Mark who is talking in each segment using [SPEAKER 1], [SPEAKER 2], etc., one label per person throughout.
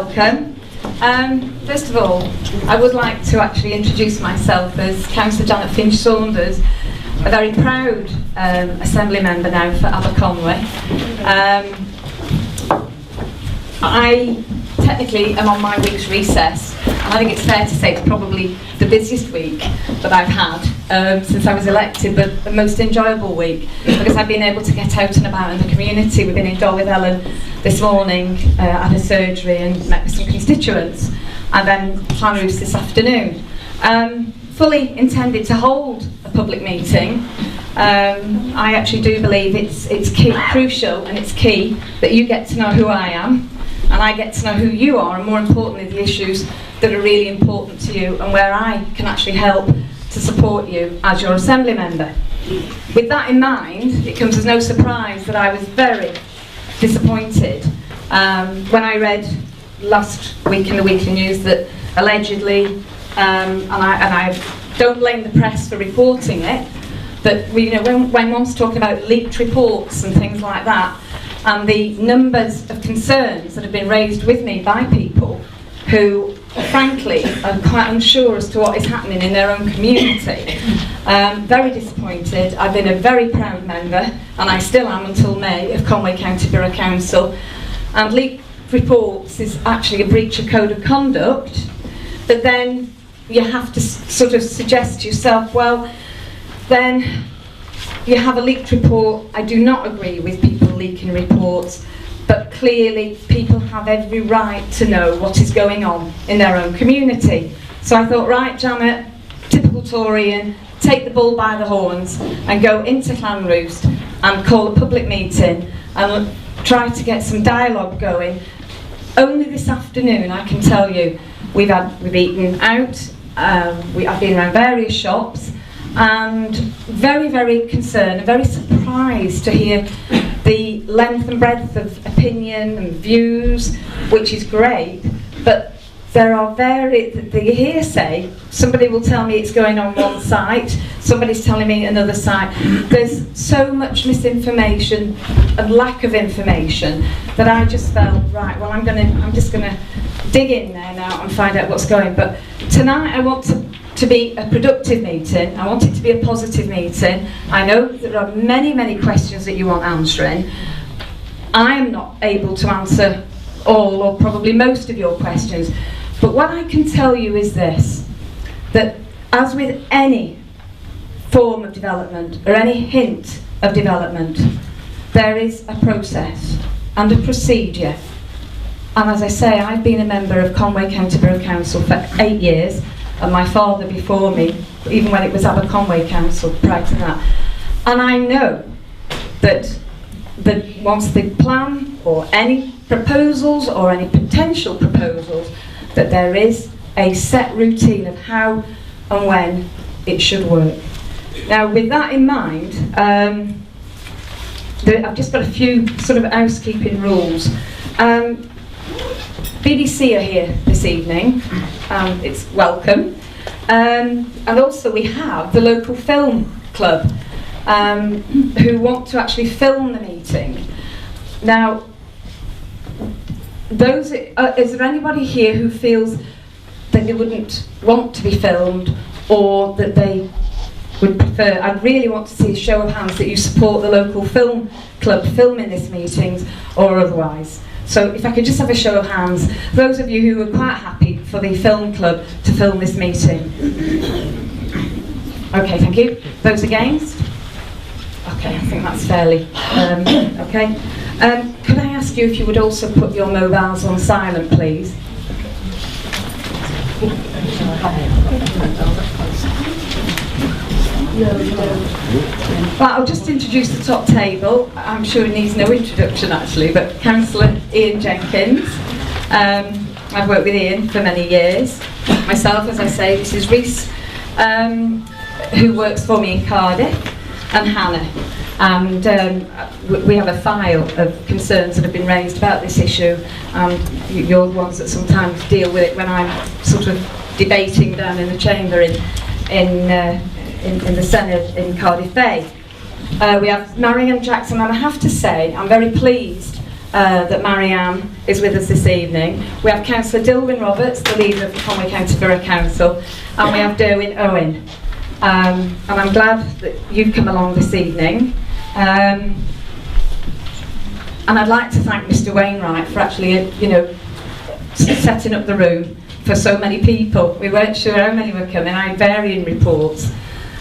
[SPEAKER 1] welcome. First of all, I would like to actually introduce myself as Councillor Janet Finch-Saunders, a very proud Assembly member now for Aberconwy. I technically am on my week's recess, and I think it's fair to say it's probably the busiest week that I've had since I was elected, but the most enjoyable week, because I've been able to get out and about in the community. We've been in Dol with Ellen this morning at a surgery and met with some constituents, and then Llanrwst this afternoon. Fully intended to hold a public meeting. I actually do believe it's crucial and it's key that you get to know who I am, and I get to know who you are, and more importantly the issues that are really important to you and where I can actually help to support you as your Assembly member. With that in mind, it comes as no surprise that I was very disappointed when I read last week in the Weekly News that allegedly, and I don't blame the press for reporting it, that when one's talking about leaked reports and things like that, and the numbers of concerns that have been raised with me by people who, frankly, are quite unsure as to what is happening in their own community. Very disappointed. I've been a very proud member, and I still am until May, of Conway County Borough Council. And leaked reports is actually a breach of code of conduct, but then you have to sort of suggest to yourself, well, then you have a leaked report. I do not agree with people leaking reports, but clearly people have every right to know what is going on in their own community. So I thought, right, Janet, typical Tory, take the bull by the horns and go into Llanrwst and call a public meeting and try to get some dialogue going. Only this afternoon, I can tell you, we've eaten out, I've been around various shops, and very, very concerned and very surprised to hear the length and breadth of opinion and views, which is great, but there are the hearsay. Somebody will tell me it's going on one site, somebody's telling me another site. There's so much misinformation and lack of information that I just felt, right, well, I'm just gonna dig in there now and find out what's going. But tonight I want to be a productive meeting. I want it to be a positive meeting. I know there are many, many questions that you want answering. I am not able to answer all or probably most of your questions, but what I can tell you is this, that as with any form of development or any hint of development, there is a process and a procedure. And as I say, I've been a member of Conway County Borough Council for 8 years, and my father before me, even when it was Aberconwy Council prior to that. And I know that once the plan or any proposals or any potential proposals, that there is a set routine of how and when it should work. Now, with that in mind, I've just got a few sort of housekeeping rules. BBC are here this evening, it's welcome. And also we have the local film club who want to actually film the meeting. Now, is there anybody here who feels that they wouldn't want to be filmed, or that they would prefer? I'd really want to see a show of hands that you support the local film club filming these meetings or otherwise. So if I could just have a show of hands, those of you who are quite happy for the film club to film this meeting. Okay, thank you. Those against? Okay, I think that's fairly okay. Could I ask you if you would also put your mobiles on silent, please? Well, I'll just introduce the top table. I'm sure it needs no introduction actually, but Councillor Ian Jenkins. I've worked with Ian for many years. Myself, as I say, this is Rhys, who works for me in Cardiff, and Hannah. And we have a file of concerns that have been raised about this issue. You're the ones that sometimes deal with it when I'm sort of debating down in the chamber in the Senate in Cardiff Bay. We have Marianne Jackson, and I have to say I'm very pleased that Marianne is with us this evening. We have Councillor Dilwyn Roberts, the leader of the Conwy County Borough Council, and we have Derwyn Owen. And I'm glad that you've come along this evening. And I'd like to thank Mr. Wainwright for actually, setting up the room for so many people. We weren't sure how many were coming. I had varying reports.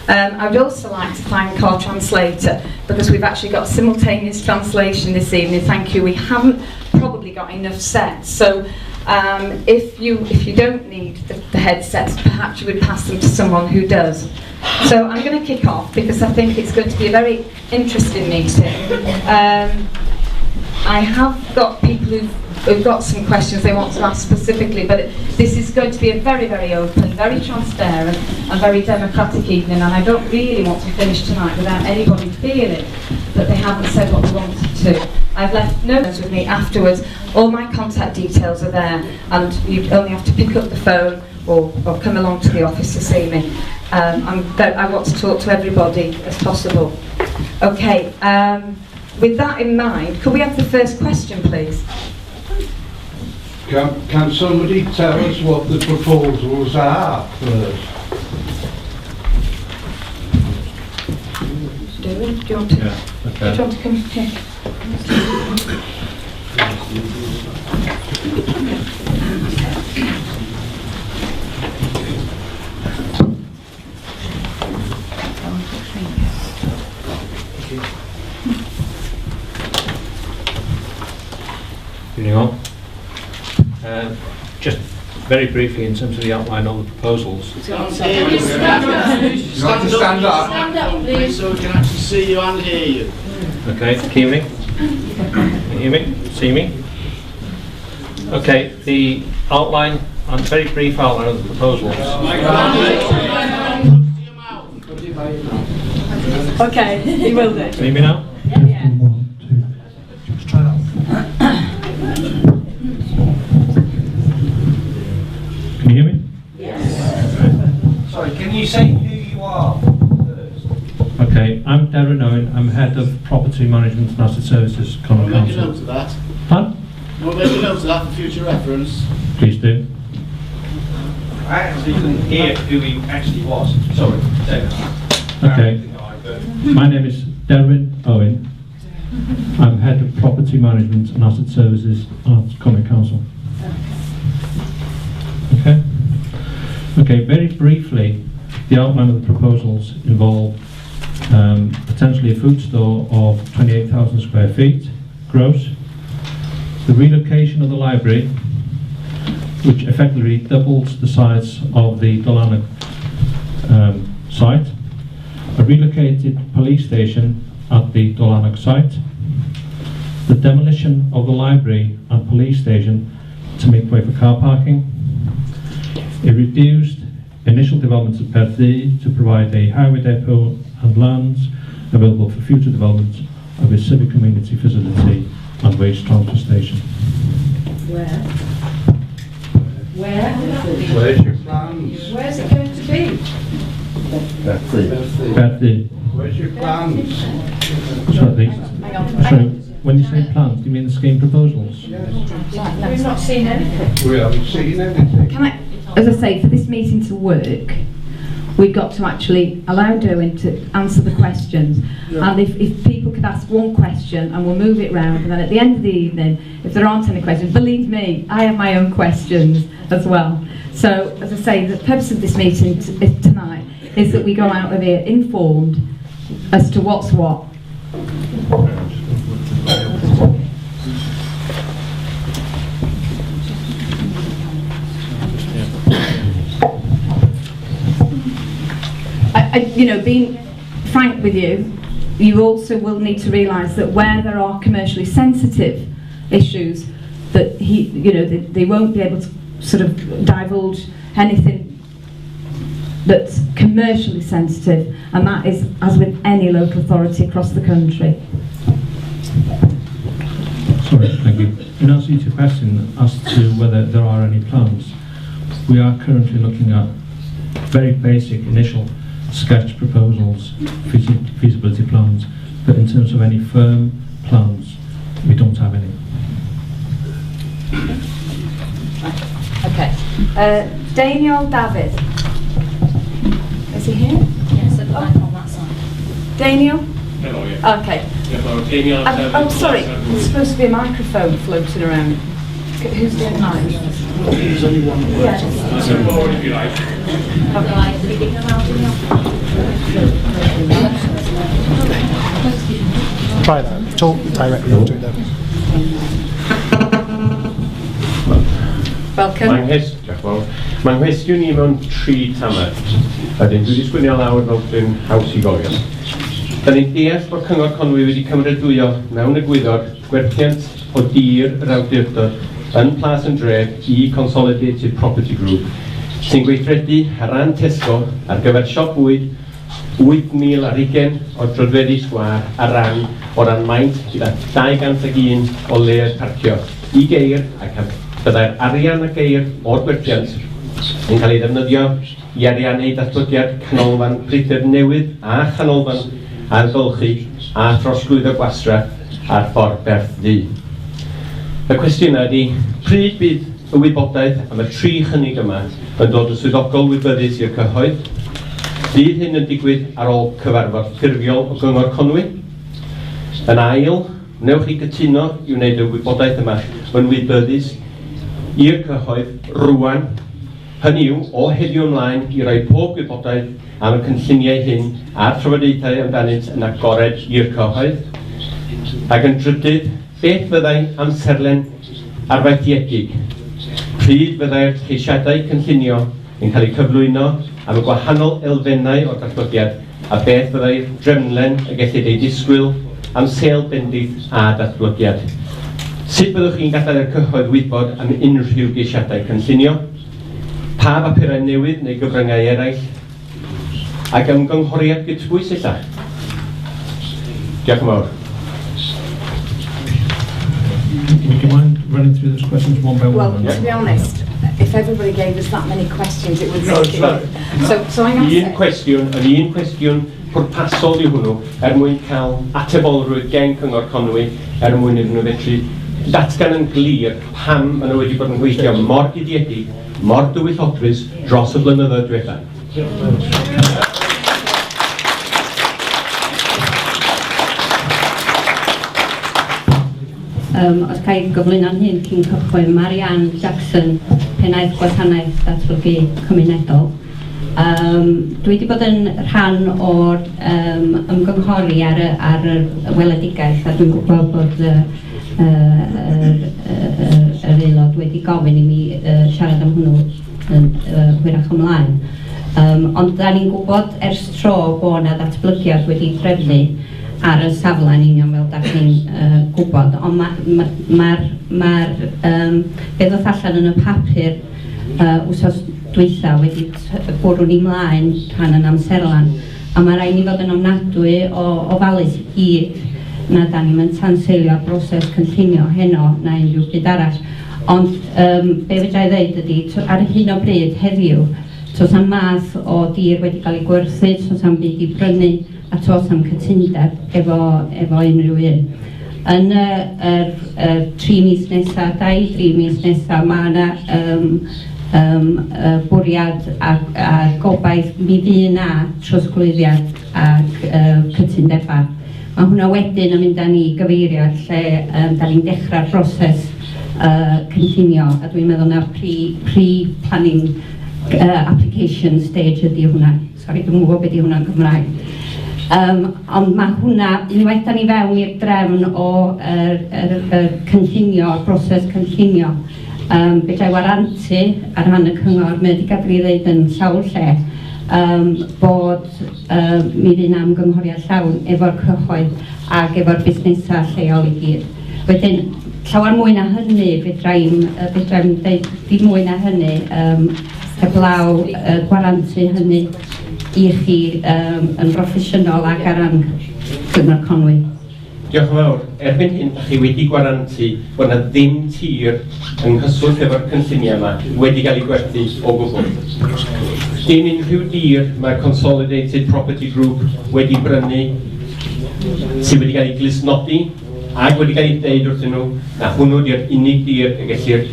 [SPEAKER 1] I would also like to thank our translator, because we've actually got simultaneous translation this evening. Thank you. We haven't probably got enough sets, so if you don't need the headsets, perhaps you would pass them to someone who does. So I'm going to kick off because I think it's going to be a very interesting meeting. I have got people who've got some questions they want to ask specifically, but this is going to be a very, very open, very transparent and very democratic evening, and I don't really want to finish tonight without anybody feeling that they haven't said what they wanted to. I've left notes with me afterwards. All my contact details are there, and you only have to pick up the phone or come along to the office to see me. I want to talk to everybody as possible. Okay, with that in mind, could we have the first question, please?
[SPEAKER 2] Can somebody tell us what the proposals are first?
[SPEAKER 1] Do you want to?
[SPEAKER 3] Yeah, okay.
[SPEAKER 1] Do you want to come here?
[SPEAKER 3] Moving on. Just very briefly, in terms of the outline of the proposals.
[SPEAKER 4] Stand up, please, so we can actually see you and hear you.
[SPEAKER 3] Okay, can you hear me? Can you hear me? See me? Okay, the outline, and very brief outline of the proposals.
[SPEAKER 1] Okay, he will do.
[SPEAKER 3] Can you hear me now?
[SPEAKER 1] Yeah.
[SPEAKER 2] Just try that.
[SPEAKER 3] Can you hear me?
[SPEAKER 1] Yes.
[SPEAKER 2] Sorry, can you say who you are first?
[SPEAKER 3] Okay, I'm Derwyn Owen. I'm Head of Property Management and Asset Services, Conwy
[SPEAKER 4] We'll make a note
[SPEAKER 3] Council.
[SPEAKER 4] of that.
[SPEAKER 3] Pardon?
[SPEAKER 4] We'll make a note of that for future reference.
[SPEAKER 3] Please do.
[SPEAKER 5] I actually couldn't hear who he actually was. Sorry.
[SPEAKER 3] Okay. My name is Derwyn Owen. I'm Head of Property Management and Asset Services at Conwy Council. Okay. Okay, very briefly, the outline of the proposals involve potentially a food store of 28,000 square feet gross, the relocation of the library, which effectively doubles the size of the Llanrwst site, a relocated police station at the Llanrwst site, the demolition of the library and police station to make way for car parking, a reduced initial development of Perth to provide a highway depot and lands available for future development of a civic community facility and waste transfer station.
[SPEAKER 6] Where?
[SPEAKER 2] Where's your plans?
[SPEAKER 6] Where's it going to be?
[SPEAKER 3] Perth.
[SPEAKER 2] Where's your plans?
[SPEAKER 3] Sorry,
[SPEAKER 1] Hang on.
[SPEAKER 3] so when you say plans, do you mean the scheme proposals?
[SPEAKER 6] We've not seen anything.
[SPEAKER 2] We haven't seen anything.
[SPEAKER 1] Can I, as I say, for this meeting to work, we've got to actually allow Derwyn to answer the questions. And if people could ask one question and we'll move it round, and then at the end of the evening, if there aren't any questions, believe me, I have my own questions as well. So, as I say, the purpose of this meeting tonight is that we go out of here informed as to what's what. Being frank with you, you also will need to realise that where there are commercially sensitive issues, that they won't be able to sort of divulge anything that's commercially sensitive, and that is as with any local authority across the country.
[SPEAKER 3] Sorry, thank you. In answer to your question as to whether there are any plans, we are currently looking at very basic initial sketch proposals, feasibility plans, but in terms of any firm plans, we don't have any.
[SPEAKER 1] Daniel David. Is he here?
[SPEAKER 6] Yes, at the back on that side.
[SPEAKER 1] Daniel?
[SPEAKER 7] Hello, yeah.
[SPEAKER 1] Okay.
[SPEAKER 7] Yeah, Daniel,
[SPEAKER 1] Oh, sorry. There's supposed to be a microphone floating around. Who's doing mine?
[SPEAKER 4] There's only one word.
[SPEAKER 7] That's a board if you like.
[SPEAKER 8] Try that. Talk directly into it then.
[SPEAKER 1] Welcome.
[SPEAKER 9] Mae'n nghwestiwn i mewn 3 tamed. A dyn dwi wedi sgwynio lawr fel dwi'n haws i gofio. Da ni'n deall bod Cyngor Conwy wedi cymrydwyo mewn y gwyddor gwerthiant o dir yr awdurdod yn Plas yn Dref i Consolidated Property Group sy'n gweithredu ar ran Tesco ar gyfer siop bwyd 8,020 o drodfeddi sgwar o ran maint gyda 201 o leoedd parcio i geir ac byddai'r arian a geir o'r gwerthiant yn cael ei ddefnyddio i ariannu datblygiad canolfan Pryder Newydd a chanolfan ailgylchu a throsglwyddo gwastraff ar ffordd Berth Ddu. Y cwestiwn ydy, pryd bydd y wybodaeth am y 3 chynnig yma yn dod yn swyddogol wybyddus i'r cyhoedd? Bydd hyn yn digwydd ar ôl cyfarfod ffurfiol o Gyngor Conwy? Yn ail, wnewch chi gytuno i wneud y wybodaeth yma yn wybyddus i'r cyhoedd rwan, hynny yw o heddiw ymlaen i roi pob gwybodaeth am y cynlluniau hyn a'r trafodaethau amdanynt yn agored i'r cyhoedd. Ac yn drydydd, beth fyddai amserlen arfaethiedig? Pryd fyddai'r ceisiadau cynllunio yn cael eu cyflwyno am y gwahanol elfennau o'r datblygiad a beth fyddai'r drefnlen y gellid ei disgwyl am seil bendith a datblygiad? Sut byddwch chi'n gadael i'r cyhoedd wybod am unrhyw geisiadau cynllunio? Pa bapurau newydd neu gyfryngau eraill? Ac ymgynghoriad gytbwys illa? Diolch yn fawr.
[SPEAKER 3] Would you mind running through those questions one by
[SPEAKER 1] Well,
[SPEAKER 3] one?
[SPEAKER 1] to be honest, if everybody gave us that many questions, it would make it. So I'm
[SPEAKER 9] Un cwestiwn pwrpasol i hwnnw mwyn cael atebolrwydd gen Cyngor Conwy mwyn iddyn nhw fedru datgan yn glir pam maen nhw wedi bod yn gweithio mor guddiedig, mor dywyllodrus dros y blynyddoedd diwethaf.
[SPEAKER 10] Os cael gyflwyno'n hyn cyn cychwyn, Marianne Jackson, pennaeth gwasanaeth datblygu cymunedol. Dwi wedi bod yn rhan o'r ymgynghori ar y weledigaeth a dwi'n gwybod bod yr aelod wedi gofyn i mi siarad am hwnnw yn hwyrach ymlaen. Ond da ni'n gwybod ers tro bod yna ddatblygiad wedi drefnu ar y safle yn union fel da chi'n gwybod, ond mae'r beth oedd allan yn y papur wsos dwytha wedi bwrw ni mlaen rhan yn amserlan, a mae rhaid ni fod yn ofnadwy o ofalus i gyd na da ni'n mynd tanseilio'r broses cynllunio heno na unrhyw byd arall. Ond be fedra i ddeud ydy, ar hyn o bryd heddiw, tos am math o dir wedi cael ei gwerthu, tos am byd i brynu, a tos am cytundeb efo unrhyw un. Yn y 3 mis nesaf, 2-3 mis nesaf, mae yna bwriad a gobaith mi fydd yna trosglwyddiad ac cytundebau. Mae hwnna wedyn yn mynd â ni gyfeiriad lle da ni'n dechrau'r broses cynllunio, a dwi'n meddwl na pre-planning application stage ydy hwnna. Sori, dwi'n gwybod beth ydy hwnna'n Gymraeg. Ond mae hwnna, unwaith da ni fewn i'r drefn o cynllunio, broses cynllunio, fedrai warantu ar ran y cyngor, mae wedi gadw i ddeud yn llawn lle, bod mi fydd na ymgynghoriad llawn efo'r cyhoedd ac efo'r busnesau lleol i gyd. Wedyn, llawer mwy na hynny, fedrai'm deud ddim mwy na hynny, heblaw gwarantu hynny i chi yn broffesiynol ac ar ran Cyngor Conwy.
[SPEAKER 9] Diolch yn fawr. Erbyn hyn, chi wedi gwarantu bod yna ddim tir yng nghyswllt efo'r cynlluniau yma wedi cael ei gwerthu o gwbl. Dim unrhyw dir mae Consolidated Property Group wedi brynu sydd wedi cael ei glusnodi ac wedi cael ei dweud wrthyn nhw na hwnnw di'r unig dir y gellir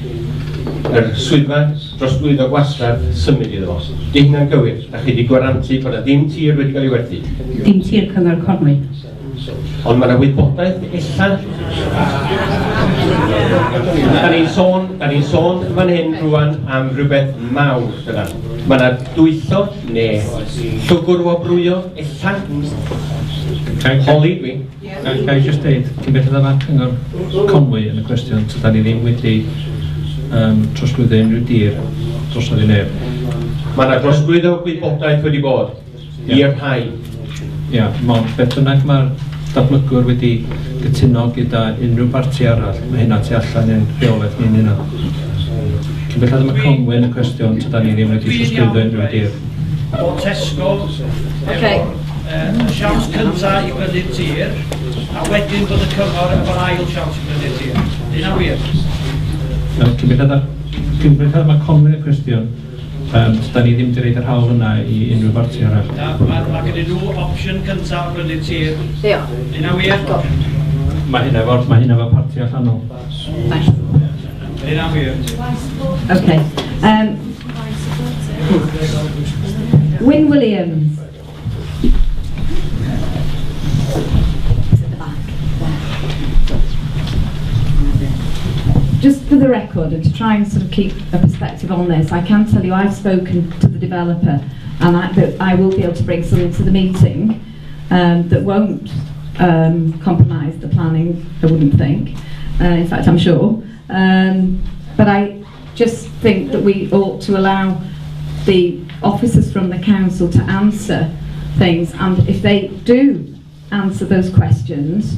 [SPEAKER 9] yr swyddfa drosglwyddo gwastraff symud iddo fo. Di hynna'n gywir, a chi wedi gwarantu bod yna ddim tir wedi cael ei werthu.
[SPEAKER 10] Dim tir cyngor Conwy.
[SPEAKER 9] Ond mae yna wybodaeth illa. Da ni'n sôn fan hyn rwan am rhywbeth mawr dyna. Mae yna dwytho neu llwgwr o brwyo illa. Holi dwi.
[SPEAKER 3] Ga i just deud, cyn beth yna cyngor Conwy yn y cwestiwn, so da ni ddim wedi trosglwyddo unrhyw dir drosodd i neb.
[SPEAKER 9] Mae yna drosglwyddo gwybodaeth wedi bod i'r rhai.
[SPEAKER 3] Ia, ond beth bynnag mae'r datblygwr wedi gytuno gyda unrhyw barti arall, mae hynna tu allan i'n rheolaeth ni'n hynna. Cyn beth yna Conwy yn y cwestiwn, so da ni ddim wedi trosglwyddo unrhyw dir.
[SPEAKER 5] O Tesco, y siawns cyntaf i brynu'r tir, a wedyn bod y cyngor efo'r ail siawns i brynu'r tir. Dyna wir.
[SPEAKER 3] Cyn beth yna Conwy yn y cwestiwn, da ni ddim wedi rhaid yr hawl yna i unrhyw barti arall.
[SPEAKER 5] Mae gen i nhw opsiwn cyntaf o brynu'r tir.
[SPEAKER 1] Ia.
[SPEAKER 5] Dyna wir.
[SPEAKER 3] Mae hynna efo parti allanol.
[SPEAKER 5] Dyna wir.
[SPEAKER 10] Okay. Wyn Williams. Just for the record, and to try and sort of keep a perspective on this, I can tell you I've spoken to the developer, and I will be able to bring something to the meeting that won't compromise the planning, I wouldn't think. In fact, I'm sure. But I just think that we ought to allow the officers from the council to answer things, and if they do answer those questions,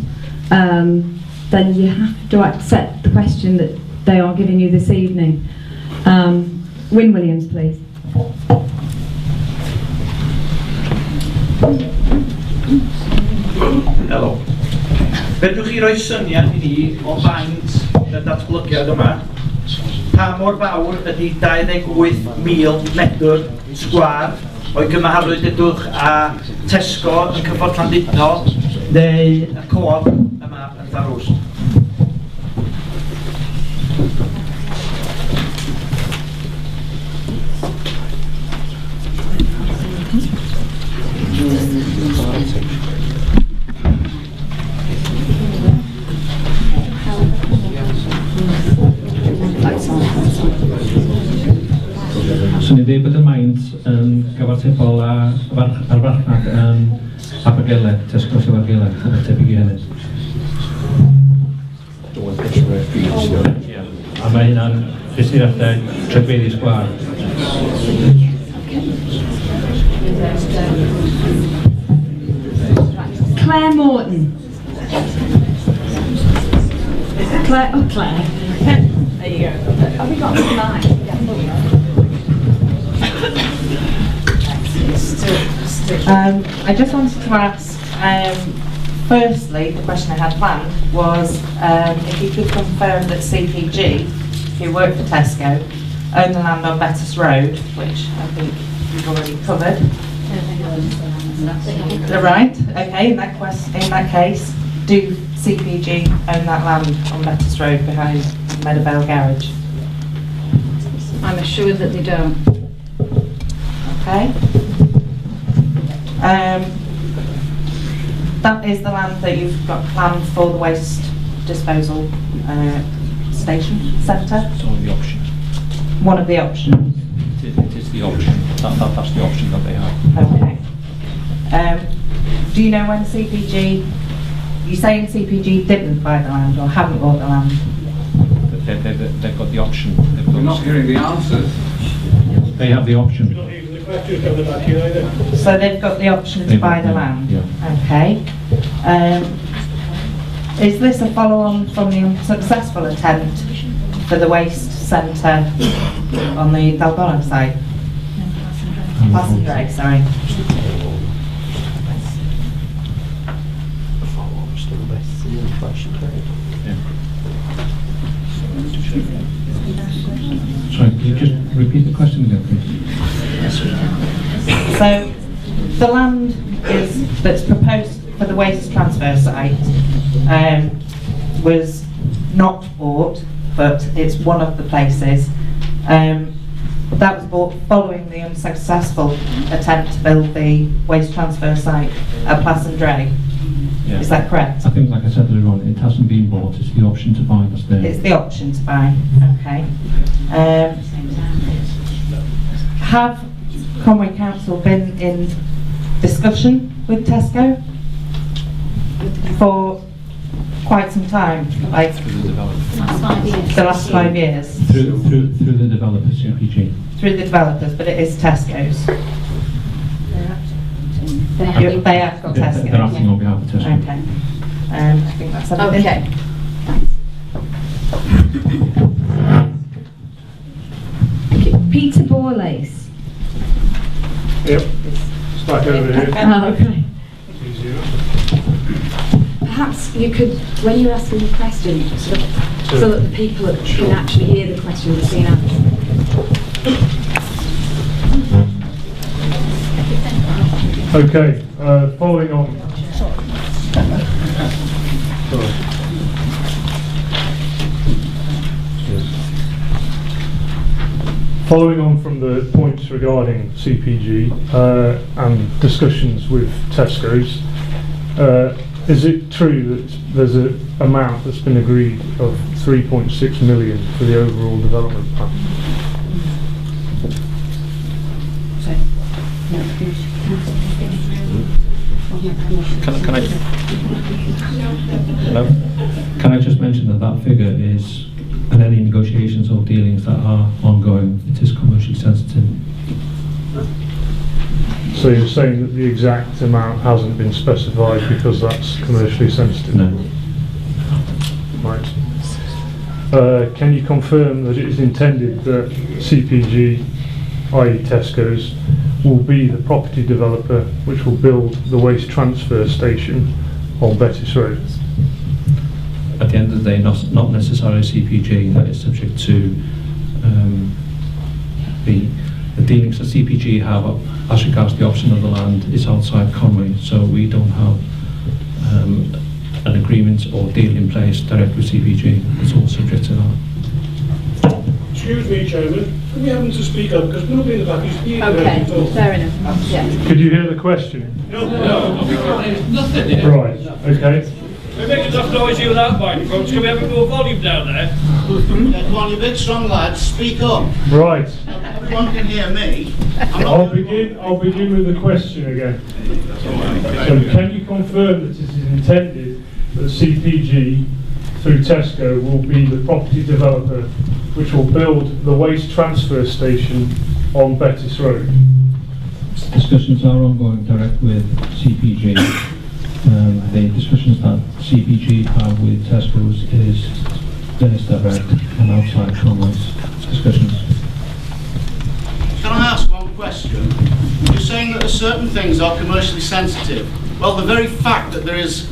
[SPEAKER 10] then you have to accept the question that they are giving you this evening. Wyn Williams, please.
[SPEAKER 5] Helo. Fedrwch chi roi syniad i ni o faint y datblygiad yma? Pa mor fawr ydy 28,000 metr sgwar o'i gymaharwyd edrych a Tesco yn cyffordd Llandudno neu y coop yma yn Llanrwst?
[SPEAKER 3] Swn i'n dweud bod y maint yn gyfartebol ar farchnad yn Abergele, Tesco Abergele, yn y tebyg i hynny. A mae hynna'n prysuriadau tregfeddi sgwar.
[SPEAKER 10] Claire Morton. Claire, oh Claire.
[SPEAKER 1] There you go. Have we got the line?
[SPEAKER 11] I just wanted to ask, firstly, the question I had planned was if you could confirm that CPG, who work for Tesco, own the land on Bettis Road, which I think you've already covered. Right, okay, in that case, do CPG own that land on Bettis Road behind Meadowvale Garage?
[SPEAKER 1] I'm assured that they don't.
[SPEAKER 11] Okay. That is the land that you've got planned for the waste disposal station centre?
[SPEAKER 3] It's on the option.
[SPEAKER 11] One of the options?
[SPEAKER 3] It is the option. That's the option that they have.
[SPEAKER 11] Okay. Do you know when CPG, you're saying CPG didn't buy the land or haven't bought the land?
[SPEAKER 3] They've got the option.
[SPEAKER 2] We're not hearing the answers.
[SPEAKER 3] They have the option.
[SPEAKER 11] So they've got the option to buy the land?
[SPEAKER 3] Yeah.
[SPEAKER 11] Okay. Is this a follow-on from the unsuccessful attempt for the waste centre on the Dalbona site? Passenger, sorry.
[SPEAKER 3] Sorry, can you just repeat the question again, please?
[SPEAKER 11] So, the land that's proposed for the waste transfer site was not bought, but it's one of the places. That was bought following the unsuccessful attempt to build the waste transfer site at Plasson-Dray.
[SPEAKER 3] Yeah.
[SPEAKER 11] Is that correct?
[SPEAKER 3] I think, like I said earlier on, it hasn't been bought, it's the option to buy that's there.
[SPEAKER 11] It's the option to buy, okay. Have Conway Council been in discussion with Tesco for quite some time, like the last 5 years?
[SPEAKER 3] Through the developer, CPG.
[SPEAKER 11] Through the developers, but it is Tesco's. They have got Tesco.
[SPEAKER 3] They're acting on behalf of Tesco.
[SPEAKER 11] Okay. I think that's everything.
[SPEAKER 1] Okay.
[SPEAKER 6] Okay, Peter Borlace.
[SPEAKER 8] Yep. Start over here.
[SPEAKER 6] Oh, okay.
[SPEAKER 8] Easier.
[SPEAKER 6] Perhaps you could, when you're asking the question, sort of, so that the people can actually hear the question that's being asked.
[SPEAKER 8] Okay, following on. Following on from the points regarding CPG and discussions with Tesco's, is it true that there's an amount that's been agreed of 3.6 million for the overall development plan?
[SPEAKER 3] Can I just mention that that figure is, and any negotiations or dealings that are ongoing, it is commercially sensitive.
[SPEAKER 8] So you're saying that the exact amount hasn't been specified because that's commercially sensitive?
[SPEAKER 3] No.
[SPEAKER 8] Right. Can you confirm that it is intended that CPG, i.e. Tesco's, will be the property developer which will build the waste transfer station on Bettis Road?
[SPEAKER 3] At the end of the day, not necessarily CPG, that is subject to the dealings that CPG have as regards the option of the land is outside Conway, so we don't have an agreement or deal in place direct with CPG. It's all subject to that.
[SPEAKER 7] Excuse me, Chairman. Can we have them to speak up? Because nobody in the back is speaking.
[SPEAKER 1] Okay, fair enough. Yeah.
[SPEAKER 8] Could you hear the question?
[SPEAKER 7] No, there's nothing here.
[SPEAKER 8] Right, okay.
[SPEAKER 7] We're making enough noise here without microphones. Can we have a more volume down there?
[SPEAKER 4] Yeah, come on, you're big, strong lads. Speak up.
[SPEAKER 8] Right.
[SPEAKER 4] Everyone can hear me.
[SPEAKER 8] I'll begin with the question again. So can you confirm that it is intended that CPG through Tesco will be the property developer which will build the waste transfer station on Bettis Road?
[SPEAKER 3] Discussions are ongoing direct with CPG. The discussions that CPG have with Tesco's is theirs direct and outside Conway's discussions.
[SPEAKER 4] Can I ask one question? You're saying that certain things are commercially sensitive. Well, the very fact that there is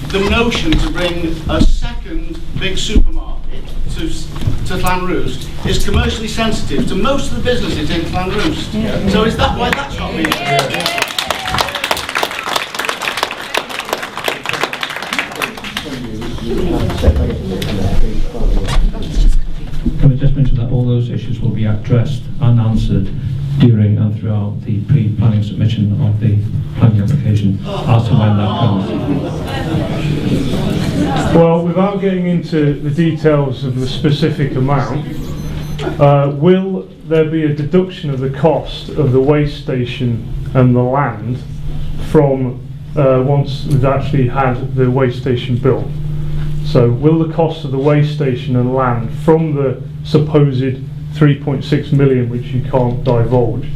[SPEAKER 4] the notion to bring a second big supermarket to Llanrwst is commercially sensitive to most of the businesses in Llanrwst. Yeah. So is that why that's not being
[SPEAKER 3] Can I just mention that all those issues will be addressed and answered during and throughout the pre-planning submission of the planning application as to when that comes.
[SPEAKER 8] Well, without getting into the details of the specific amount, will there be a deduction of the cost of the waste station and the land from once we've actually had the waste station built? So will the cost of the waste station and land from the supposed 3.6 million, which you can't divulge,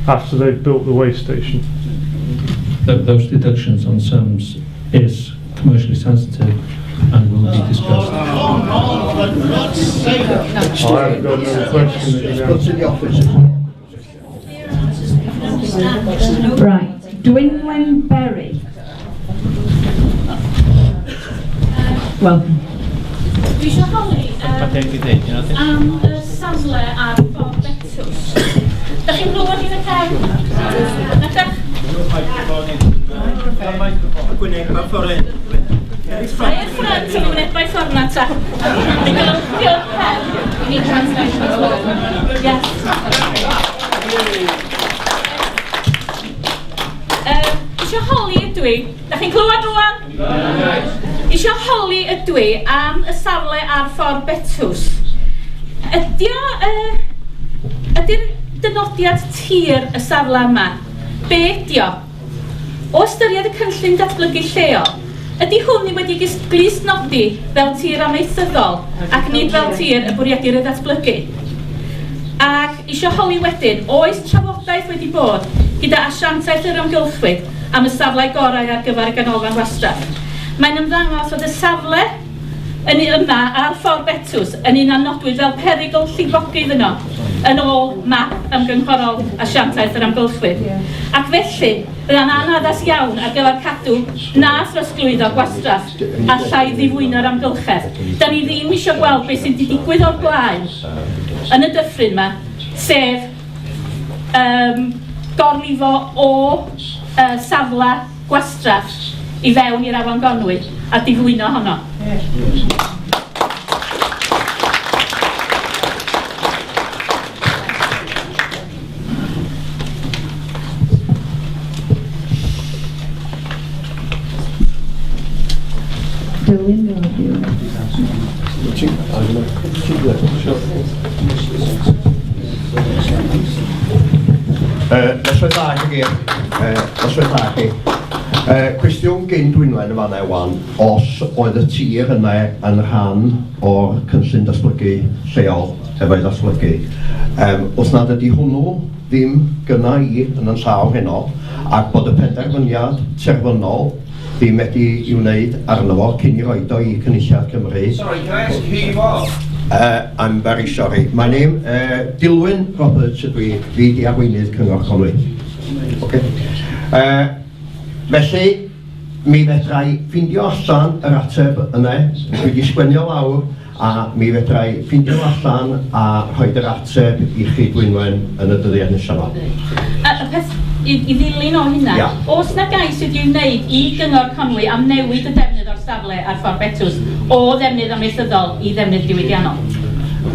[SPEAKER 8] after they've built the waste station?
[SPEAKER 3] Those deductions on sums is commercially sensitive and will be discussed.
[SPEAKER 8] I haven't got another question that you answered.
[SPEAKER 6] Right, Dwindling Berry. Welcome.
[SPEAKER 12] Dwi eisiau holi safle ar Bob Betws. Da chi'n glywed i'n y cefn? I'r ffrant, o'n i'n mynedau ffordd na ta. Diolch pen. I need translation as well. Yes. Isio holi ydw i. Da chi'n clywed rwan? Isio holi ydw i am y safle ar ffordd Betws. Ydy'r dynodiad tir y safle yma? Be ydi o? O ystyried y cynllun datblygu lleol, ydy hwn wedi glustnodi fel tir amaethyddol ac nid fel tir y bwriedir y datblygu? Ac isio holi wedyn, oes trafodaeth wedi bod gyda asiantaeth yr amgylchwyd am y safle gorau ar gyfer y ganolfan wastraff. Mae'n ymddangos fod y safle yma ar ffordd Betws yn un anodwyd fel perygl llifogydd yno yn ôl map ymgynghorol asiantaeth yr amgylchwyd. Ac felly, byddai'n anaddas iawn ar gyfer cadw na throsglwyddo gwastraff a llai ddifwyno'r amgylchedd. Da ni ddim eisiau gweld beth sy'n digwydd o'r blaen yn y dyffryn yma, sef gorlifo o safle gwastraff i fewn i'r Afon Gonwy a difwyno honno.
[SPEAKER 13] Noswaith dda chi gyd. Noswaith dda chi. Cwestiwn gyn Dwynwen yn fanna wan, os oedd y tir yna yn rhan o'r cynllun datblygu lleol efo'i datblygu. Os nad ydy hwnnw ddim gyna i yn yn llaw heno, ac bod y penderfyniad terfynol ddim wedi i'w wneud arno fo cyn i roed o i Cynulliad Cymru.
[SPEAKER 5] Sorry, can I ask who you are?
[SPEAKER 13] I'm very sorry. My name, Dilwyn Roberts ydw i, fi di arweinydd Cyngor Conwy. Okay. Felly, mi fedrai ffindio allan yr ateb yna, dwi wedi sgwennu o lawr, a mi fedrai ffindio allan a rhoid yr ateb i chi Dwynwen yn y dyddiad nesaf yma.
[SPEAKER 12] Y peth i ddilyn o hynna, oes na gais wedi'i wneud i Gyngor Conwy am newid y defnydd o'r safle ar ffordd Betws o ddefnydd amaethyddol i ddefnydd diwydiannol?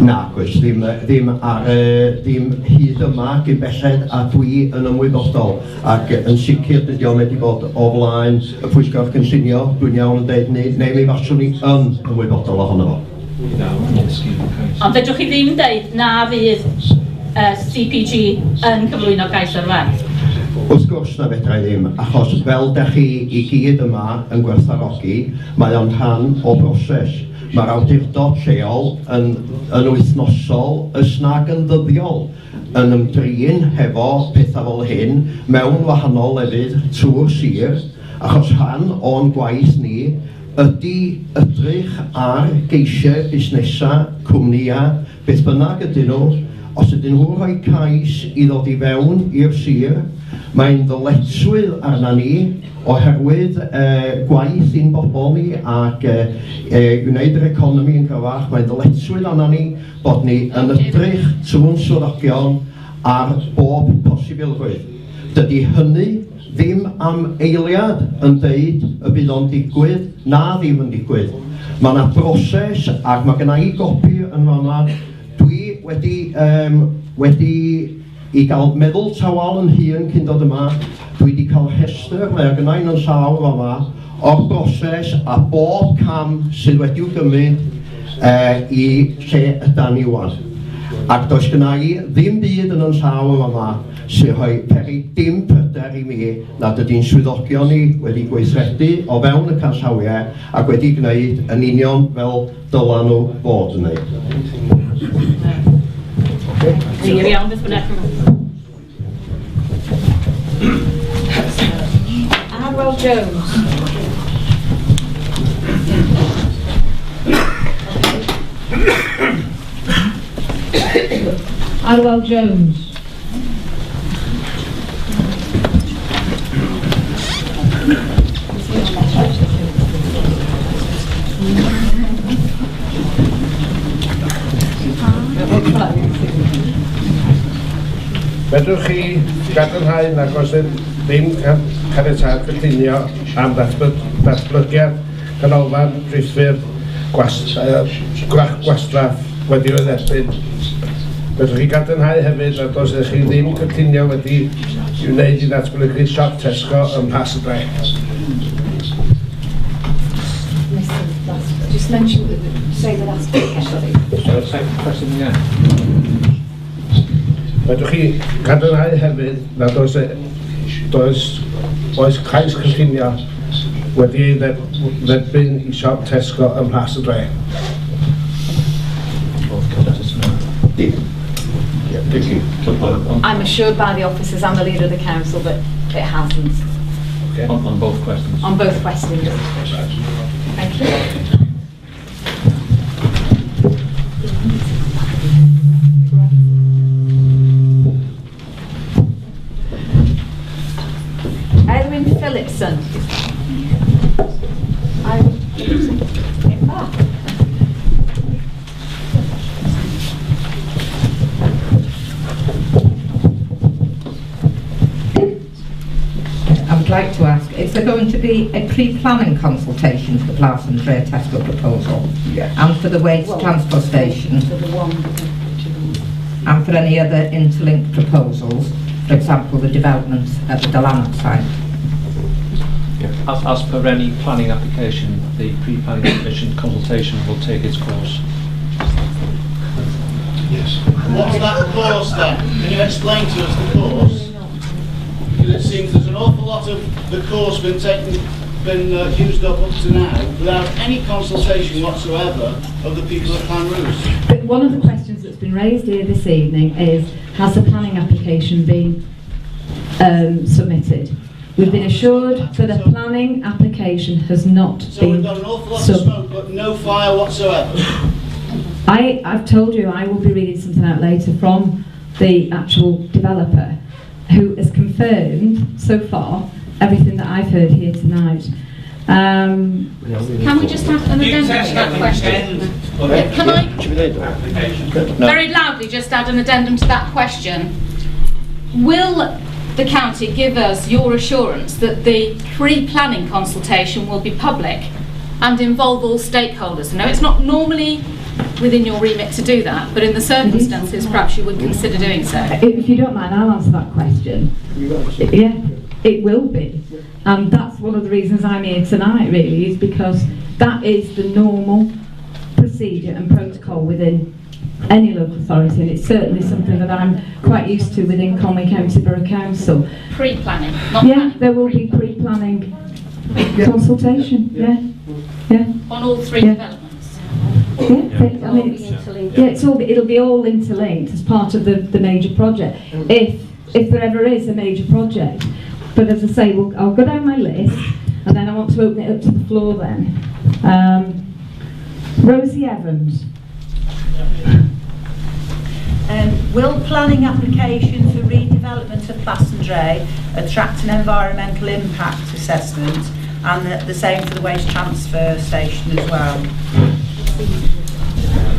[SPEAKER 13] Na, gwrs, ddim hyd yma gyn belled a dwi yn ymwybodol, ac yn sicr dydy o'n wedi bod o flaen y pwyllgor cynllunio, dwi'n iawn yn dweud, neu mi faswn ni yn ymwybodol ohono fo.
[SPEAKER 12] Ond fedrwch chi ddim dweud na fydd CPG yn cyflwyno gais o'r fan?
[SPEAKER 13] Wrth gwrs na fedra i ddim, achos fel da chi i gyd yma yn gwerthfawrogi, mae o'n rhan o broses. Mae'r awdurdod lleol yn wythnosol ysnag yn ddyddiol yn ymdrin hefo pethau fel hyn mewn wahanol lefydd trwy'r sir, achos rhan o'n gwaith ni ydy edrych ar geisiau busnesau, cwmnïau, beth bynnag ydyn nhw. Os ydyn nhw rhoi cais i ddod i fewn i'r sir, mae'n ddyletswydd arna ni oherwydd gwaith i'n bobl ni ac wneud yr economi yn gyfach, mae'n ddyletswydd arna ni bod ni yn edrych trwy'n swyddogion ar bob posibilrwydd. Dydy hynny ddim am eiliad yn deud y bydd o'n digwydd na ddim yn digwydd. Mae yna broses ac mae genna i gopi yn fan'na. Dwi wedi i gael meddwl tawal yn hun cyn dod yma, dwi wedi cael rhestr, mae genna i'n llaw yma, o'r broses a bob cam sydd wedi'w gymryd i lle ydan ni wan. Ac does genna i ddim byd yn llaw yma sy'n rhoi peri dim pryder i mi nad ydy'n swyddogion ni wedi gweithredu o fewn y canllawiau ac wedi gwneud yn union fel dylan nhw fod yn gwneud.
[SPEAKER 12] Glir iawn beth bynnag.
[SPEAKER 6] Arwel Jones. Arwel Jones.
[SPEAKER 2] Fedrwch chi gadarnhau nag oes ddim caniatâd cynllunio am ddatblygiad
[SPEAKER 14] canolfan priffyr gwastraff wedi ei dderbyn. Fedrwch chi gadarnhau hefyd nad oes ydych chi ddim cynllunio wedi i'w wneud i ddatblygu siop Tesco ym Mhlas y Dre.
[SPEAKER 6] Just mention, say the last bit, sorry.
[SPEAKER 14] Fedrwch chi gadarnhau hefyd nad oes cais cynllunio wedi ei dderbyn i siop Tesco ym Mhlas y Dre.
[SPEAKER 1] I'm assured by the officers and the leader of the council that it hasn't.
[SPEAKER 3] Okay. On both questions?
[SPEAKER 1] On both questions. Thank you. Edwin Phillipson.
[SPEAKER 15] I would like to ask, is there going to be a pre-planning consultation for the Llanrwst Tesco proposal?
[SPEAKER 14] Yes.
[SPEAKER 15] And for the waste transport station? And for any other interlinked proposals, for example the development at the Llanrwst site?
[SPEAKER 3] As per any planning application, the pre-planning commission consultation will take its course.
[SPEAKER 4] Yes. What's that course then? Can you explain to us the course? Because it seems there's an awful lot of the course been used up to now without any consultation whatsoever of the people of Llanrwst.
[SPEAKER 1] But one of the questions that's been raised here this evening is, has the planning application been submitted? We've been assured that a planning application has not
[SPEAKER 4] So
[SPEAKER 1] been
[SPEAKER 4] we've got an awful lot of smoke but no fire whatsoever.
[SPEAKER 1] I've told you I will be reading something out later from the actual developer, who has confirmed so far everything that I've heard here tonight.
[SPEAKER 12] Can we just have an addendum to that question? Can I very loudly just add an addendum to that question? Will the county give us your assurance that the pre-planning consultation will be public and involve all stakeholders? No, it's not normally within your remit to do that, but in the circumstances perhaps you would consider doing so.
[SPEAKER 1] If you don't mind, I'll answer that question. Yeah, it will be. And that's one of the reasons I'm here tonight, really, is because that is the normal procedure and protocol within any local authority, and it's certainly something that I'm quite used to within Conwy County Borough Council.
[SPEAKER 12] Pre-planning, not
[SPEAKER 1] yeah,
[SPEAKER 12] planning.
[SPEAKER 1] There will be pre-planning consultation, yeah.
[SPEAKER 12] On all three developments?
[SPEAKER 1] Yeah, I mean, it'll be all interlinked as part of the major project, if there ever is a major project. But as I say, I'll go down my list, and then I want to open it up to the floor then. Rosie Evans.
[SPEAKER 16] Will planning application for redevelopment of Llanrwst attract an environmental impact assessment, and the same for the waste transfer station as well?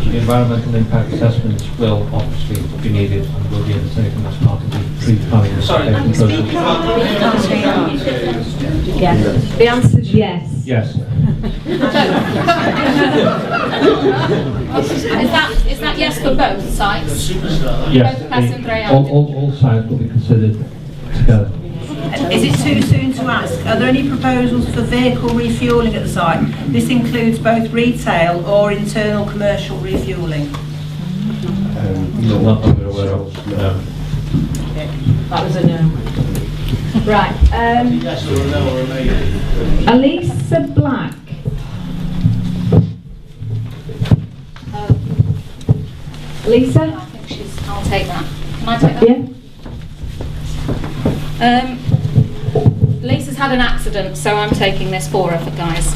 [SPEAKER 3] The environmental impact assessments will obviously be needed and will be undertaken as part of the pre-planning application process.
[SPEAKER 1] Yes. The answer is yes.
[SPEAKER 3] Yes.
[SPEAKER 12] Is that yes for both sites?
[SPEAKER 3] Yes.
[SPEAKER 12] Both Llanrwst and
[SPEAKER 3] All sites will be considered together.
[SPEAKER 16] Is it too soon to ask? Are there any proposals for vehicle refuelling at the site? This includes both retail or internal commercial refuelling.
[SPEAKER 3] Not that we're aware of. No.
[SPEAKER 1] That was a no. Right.
[SPEAKER 4] Yes or a no or a maybe.
[SPEAKER 1] Elisa Black. Lisa?
[SPEAKER 12] I think I'll take that. Can I take that?
[SPEAKER 1] Yeah.
[SPEAKER 12] Lisa's had an accident, so I'm taking this for her, guys.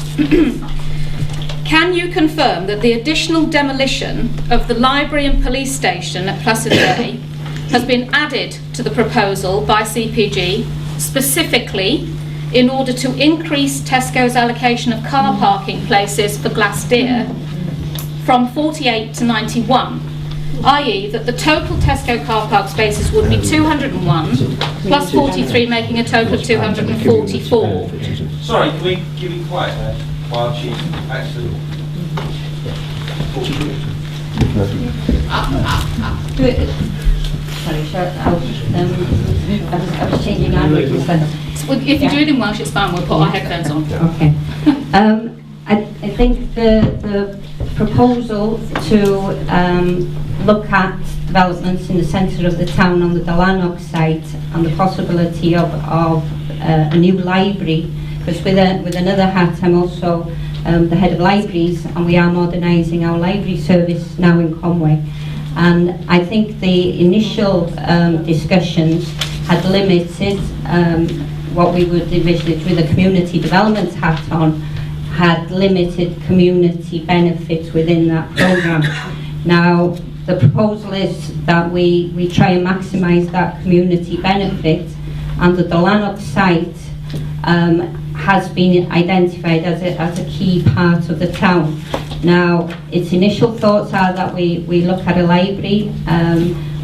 [SPEAKER 12] Can you confirm that the additional demolition of the library and police station at Llanrwst has been added to the proposal by CPG specifically in order to increase Tesco's allocation of car parking places for Glasdeer from 48 to 91? i.e. that the total Tesco car park spaces would be 201 plus 43, making a total of 244.
[SPEAKER 5] Sorry, can we give it quiet? while she's actually...
[SPEAKER 10] Sorry, I was changing languages then.
[SPEAKER 12] If you do it in Welsh, it's fine, we'll put our headphones on.
[SPEAKER 10] Okay. I think the proposal to look at developments in the centre of the town on the Llanrwst site and the possibility of a new library, because with another hat I'm also the head of libraries, and we are modernising our library service now in Conway. And I think the initial discussions had limited what we would envisage with a community development hat on, had limited community benefits within that programme. Now, the proposal is that we try and maximise that community benefit, and that the Llanrwst site has been identified as a key part of the town. Now, its initial thoughts are that we look at a library.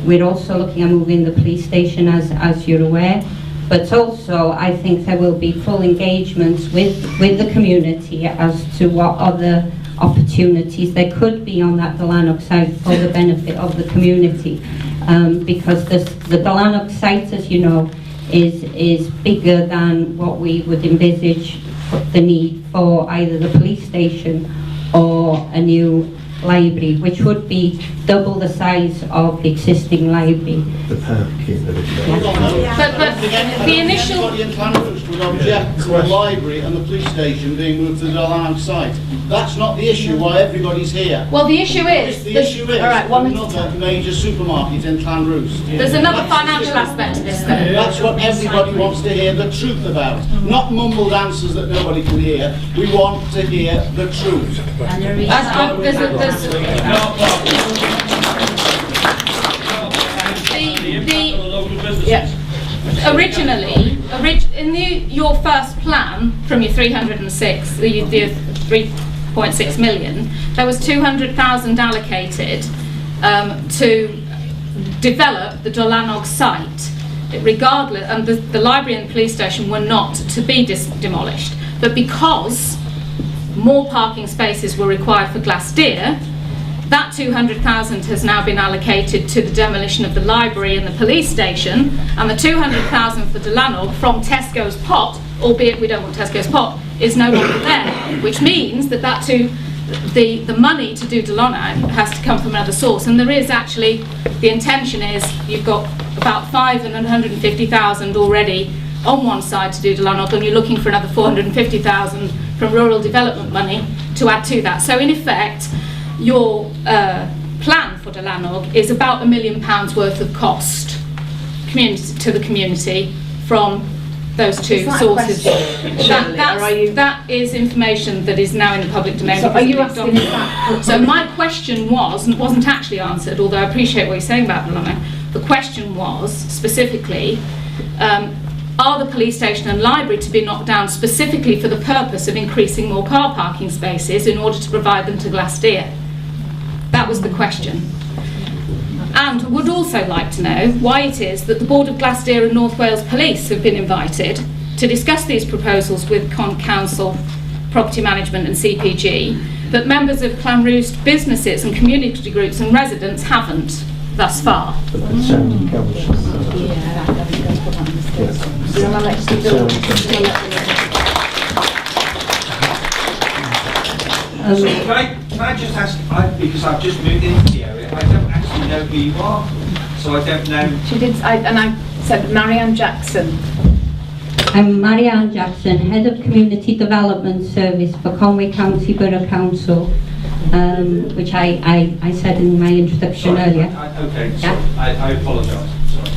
[SPEAKER 10] We're also looking at moving the police station, as you're aware. But also, I think there will be full engagements with the community as to what other opportunities there could be on that Llanrwst site for the benefit of the community. Because the Llanrwst site, as you know, is bigger than what we would envisage the need for either the police station or a new library, which would be double the size of the existing library.
[SPEAKER 13] The parking.
[SPEAKER 12] But the initial...
[SPEAKER 4] Everybody in Llanrwst would object to the library and the police station being moved to the Llanrwst site. That's not the issue why everybody's here.
[SPEAKER 12] Well, the issue is...
[SPEAKER 4] The issue is another major supermarket in Llanrwst.
[SPEAKER 12] There's another financial aspect to this, though.
[SPEAKER 4] That's what everybody wants to hear the truth about. Not mumbled answers that nobody can hear. We want to hear the truth.
[SPEAKER 12] Originally, in your first plan from your 306, the 3.6 million, there was 200,000 allocated to develop the Llanrwst site, regardless, and the library and the police station were not to be demolished. But because more parking spaces were required for Glasdeer, that 200,000 has now been allocated to the demolition of the library and the police station, and the 200,000 for Llanrwst from Tesco's pot, albeit we don't want Tesco's pot, is no longer there, which means that the money to do Llanrwst has to come from another source. And there is actually, the intention is you've got about 150,000 already on one side to do Llanrwst, and you're looking for another 450,000 from rural development money to add to that. So in effect, your plan for Llanrwst is about £1 million worth of cost to the community from those two sources. That is information that is now in the public domain.
[SPEAKER 6] So are you asking that?
[SPEAKER 12] So my question was, and it wasn't actually answered, although I appreciate what you're saying about Llanrwst, the question was specifically, are the police station and library to be knocked down specifically for the purpose of increasing more car parking spaces in order to provide them to Glasdeer? That was the question. And would also like to know why it is that the Board of Glasdeer and North Wales Police have been invited to discuss these proposals with Council, Property Management and CPG, but members of Llanrwst businesses and community groups and residents haven't thus far.
[SPEAKER 5] Can I just ask, because I've just moved into the area, I don't actually know who you are, so I don't know.
[SPEAKER 6] She did, and I said Marianne Jackson.
[SPEAKER 10] I'm Marianne Jackson, Head of Community Development Service for Conway County Borough Council, which I said in my introduction earlier.
[SPEAKER 5] Okay, so I apologise. Sorry.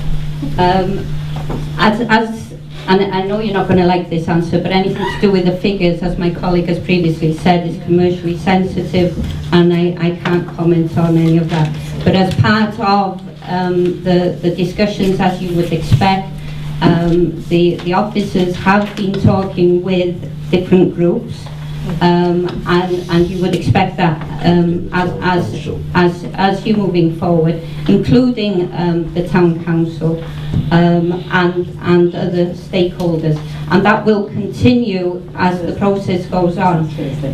[SPEAKER 10] And I know you're not going to like this answer, but anything to do with the figures, as my colleague has previously said, is commercially sensitive, and I can't comment on any of that. But as part of the discussions, as you would expect, the officers have been talking with different groups and you would expect that as you're moving forward, including the town council and other stakeholders, and that will continue as the process goes on.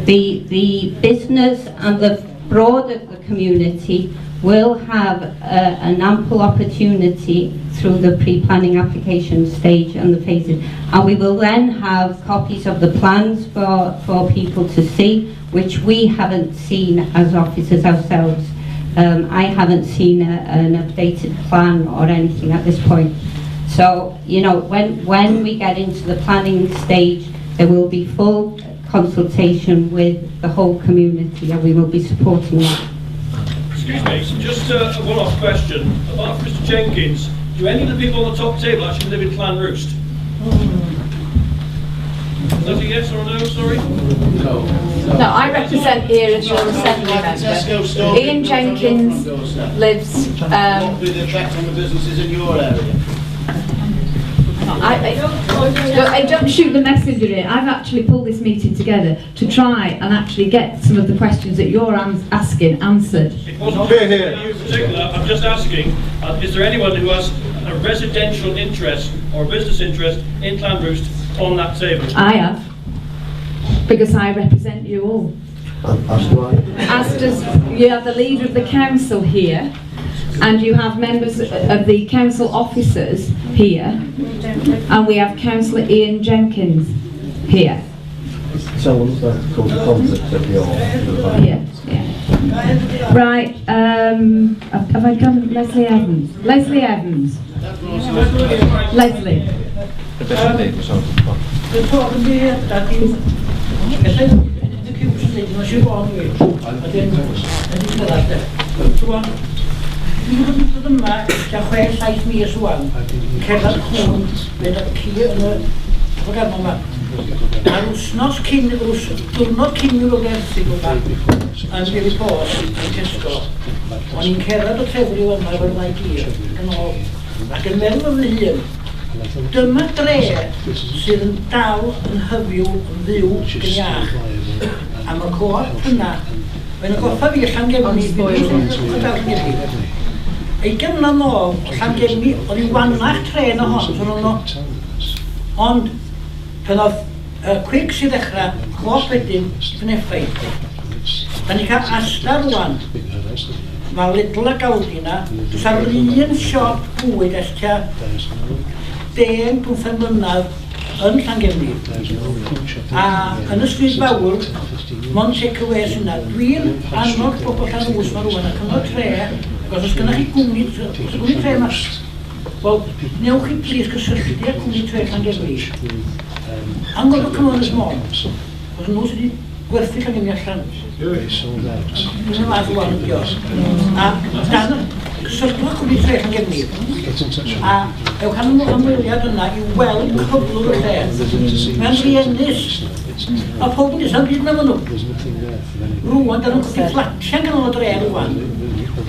[SPEAKER 10] The business and the broader community will have an ample opportunity through the pre-planning application stage and the phases, and we will then have copies of the plans for people to see, which we haven't seen as officers ourselves. I haven't seen an updated plan or anything at this point. So, you know, when we get into the planning stage, there will be full consultation with the whole community, and we will be supporting that.
[SPEAKER 17] Excuse me, just a one-off question. Apart from Mr. Jenkins, do any of the people on the top table actually live in Llanrwst? Is that a yes or a no, sorry?
[SPEAKER 1] No, I represent here as your assembly member. Ian Jenkins lives...
[SPEAKER 4] What would be the effect on the businesses in your area?
[SPEAKER 6] I don't shoot the messenger in. I've actually pulled this meeting together to try and actually get some of the questions that you're asking answered.
[SPEAKER 17] It wasn't for you in particular. I'm just asking, is there anyone who has a residential interest or business interest in Llanrwst on that table?
[SPEAKER 6] I have, because I represent you all. As does, you have the leader of the council here, and you have members of the council officers here, and we have Councillor Ian Jenkins here.
[SPEAKER 13] Someone's called concept of your...
[SPEAKER 6] Yeah. Right, have I done Leslie Evans? Leslie Evans. Leslie.
[SPEAKER 18] Dwi'n dod yma, tua 6-7 mis rwan, cerdded cwn, fydd y ci yn y ffogarno yma. A'r wsnos cyn, diwrnod cyn i logerthu yma, yn Billy Post, yn Tesco, o'n i'n cerdded o trefnu yma efo'r ddau gir, yn ôl, ac yn meddwl yn fy hun, dyma dre sydd yn dal yn hyfyw, yn fyw, yn iach, am y coop yna. Mae'n goffa fi Llangefni, ei gymna nôl, Llangefni, oedd i wannach tren o hon, ond pan oedd cwig sydd ddechrau, clop wedyn, yn effaith. Da ni cael astar rwan, mae Lidl a Gaudi na, dwi'n ar un siop bwyd estia 10-15 mlynedd yn Llangefni. A yn y stryd fawr, mon takeaways yna, dwi'n annog bobl Llanrwst ma rwan ac yn y tre, ac os gynnwch chi gwmni tre yma, wel, newch chi plis gysylltu a gwmni tre Llangefni. Angor o Cymru'n Môn, os nhw sydd wedi gwerthu Llangefni allan. Dwi'n math o wan ydio. A dan gysylltu a gwmni tre Llangefni. A ewch am ymweliad yna i weld cyflwr y lle. Mae'n riennus. A pob yn isan byd na fy nhw. Rwan, da nhw'n cwthu fflatian gan o'n dre rwan.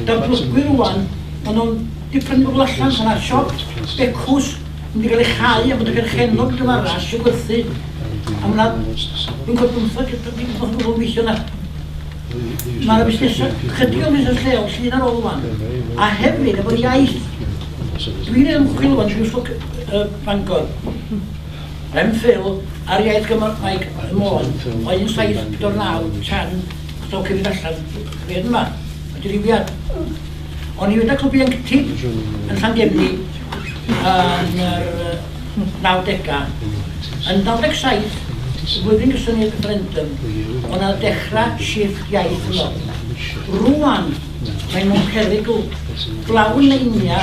[SPEAKER 18] Da'r blwgwyr rwan, maen nhw'n diffryn bobl allan, yna siop, becws, yn wedi cael ei chau a bod y gerchenog gymaras i'w gwerthu. A mae'na, dwi'n gwybod bwmthag, dwi'n gwybod bobl weithio yna. Mae'na busnesau, chydig o busnes lleol, sy'n ar ôl rwan. A hefyd, efo iaith, dwi'n ymchwil rwan, dwi'n ffwc Bangor. M-Phil ar iaith Gymraeg y Môn, o 1749 tan stoc i fynd allan, rhaid yma, a diriwiad. O'n i wedi clwbio yn gytid yn Llangefni yn yr 90au. Yn 97, flwyddyn gysyn i'r referendum, o'n yna dechrau shifft iaith yno. Rwan, mae nhw'n perygl glawn neunia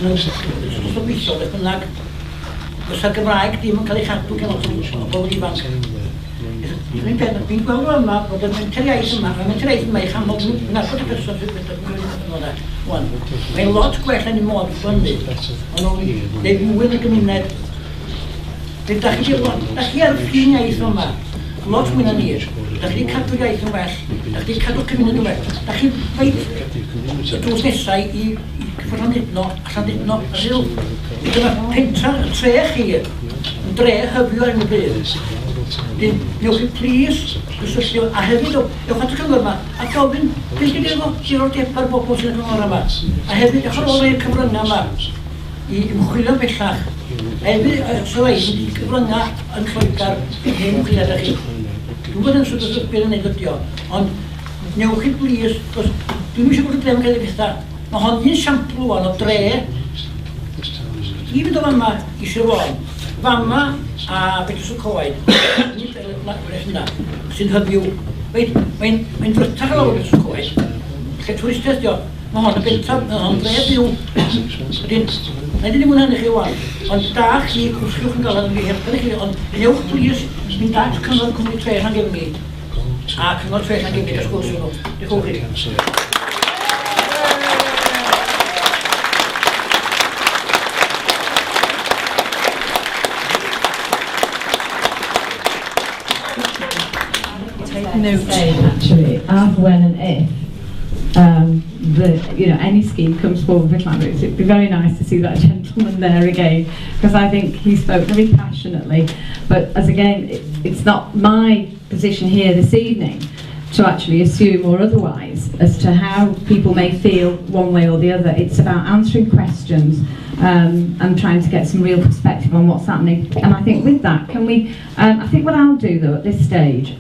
[SPEAKER 18] yn ystod beth bynnag. Fysa'r Gymraeg ddim yn cael ei chadw gan o bobl ifanc. Dwi'n gweld o yma bod y menter iaith yma, mae'r menter iaith yma i chanol yn arfod y person sydd wedi. Mae'n lot gwell yn y modd ffynnu. Ond nhw'n neud mwy'n y gymuned. Da chi ar ffyn iaith yma, lot mwy na ni. Da chi wedi cadw iaith yn well, da chi wedi cadw cymuned yn well. Da chi feid y drws nesau i gyffwrdd Llandudno, a Llandudno, a Sil. Dyma pentra y tre chi, yn dre hyfio ar un o bydd. Newch chi plis gysylltu, a hefyd ewch at y cyngor yma, a gofyn, beth ydy'r diddordebau'r bobl sy'n y cyngor yma. A hefyd, ewch ar ôl i'r cyfryngau yma i ymchwilio bellach. A hefyd, sylweis, wedi cyfryngau yn Lloegr yn hen ymchwiliad â chi. Dwi'n bod yn sŵt o beth yn neud ydi o, ond newch chi plis, dwi'n eisiau bod y dre yn cael ei bethau. Mae hon un sampl o'n o dre, i fynd o fama i Sir Fôn, fama a Betws y Coed, sy'n hyfyw. Mae'n frytach o Betws y Coed, lle twristedd dio. Mae hon yn bentaf, mae hon dre byw. Na dyn ni mwyn hynny chi wan, ond da chi cwsgwch yn gael yn fi helpu chi, ond newch plis mynd da cyngor Cymru Tre rhan gefn ni, a cyngor Tre rhan gefn ni gas gwrs nhw. Diolch chi.
[SPEAKER 6] Note actually of when and if any scheme comes forward for Llanrwst. It'd be very nice to see that gentleman there again, because I think he spoke very passionately. But as again, it's not my position here this evening to actually assume or otherwise as to how people may feel one way or the other. It's about answering questions and trying to get some real perspective on what's happening. And I think with that, can we, I think what I'll do though at this stage,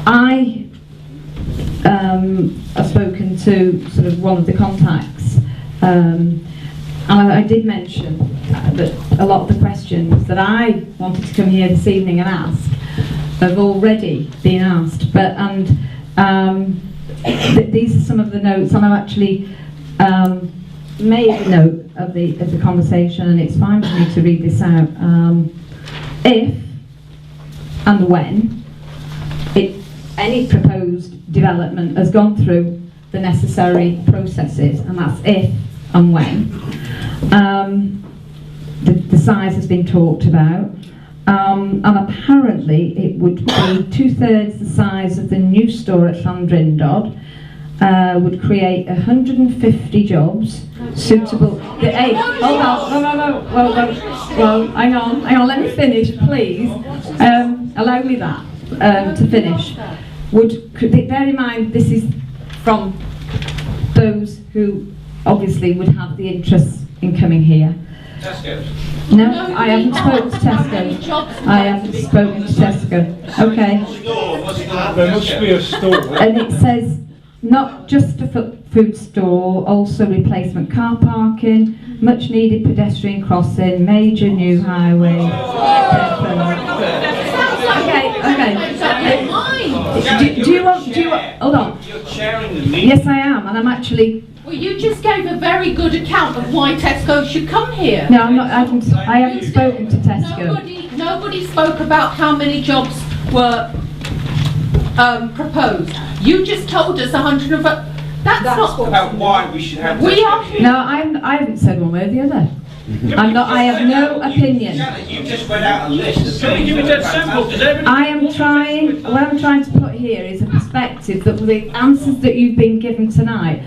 [SPEAKER 6] I have spoken to sort of one of the contacts, and I did mention that a lot of the questions that I wanted to come here this evening and ask have already been asked, but these are some of the notes, and I've actually made a note of the conversation, and it's fine for me to read this out. If and when any proposed development has gone through the necessary processes, and that's if and when. The size has been talked about, and apparently it would be 2/3 the size of the new store at Llanrwst, would create 150 jobs suitable. Hey, hold on, well, hang on, let me finish, please. Allow me that to finish. Bear in mind, this is from those who obviously would have the interest in coming here.
[SPEAKER 9] Tesco?
[SPEAKER 6] No, I haven't spoken to Tesco. I haven't spoken to Tesco. Okay.
[SPEAKER 8] There must be a store.
[SPEAKER 6] And it says not just a food store, also replacement car parking, much needed pedestrian crossing, major new highway. Okay. Do you want, hold on.
[SPEAKER 9] You're chairing the meeting.
[SPEAKER 6] Yes, I am, and I'm actually.
[SPEAKER 19] Well, you just gave a very good account of why Tesco should come here.
[SPEAKER 6] No, I'm not. I haven't spoken to Tesco.
[SPEAKER 19] Nobody spoke about how many jobs were proposed. You just told us 100 of it. That's not
[SPEAKER 9] about why we should have.
[SPEAKER 19] We are here.
[SPEAKER 6] No, I haven't said one way or the other. I'm not. I have no opinion.
[SPEAKER 9] You just read out a list.
[SPEAKER 17] Can we give it that simple?
[SPEAKER 6] I am trying. What I'm trying to put here is a perspective that the answers that you've been given tonight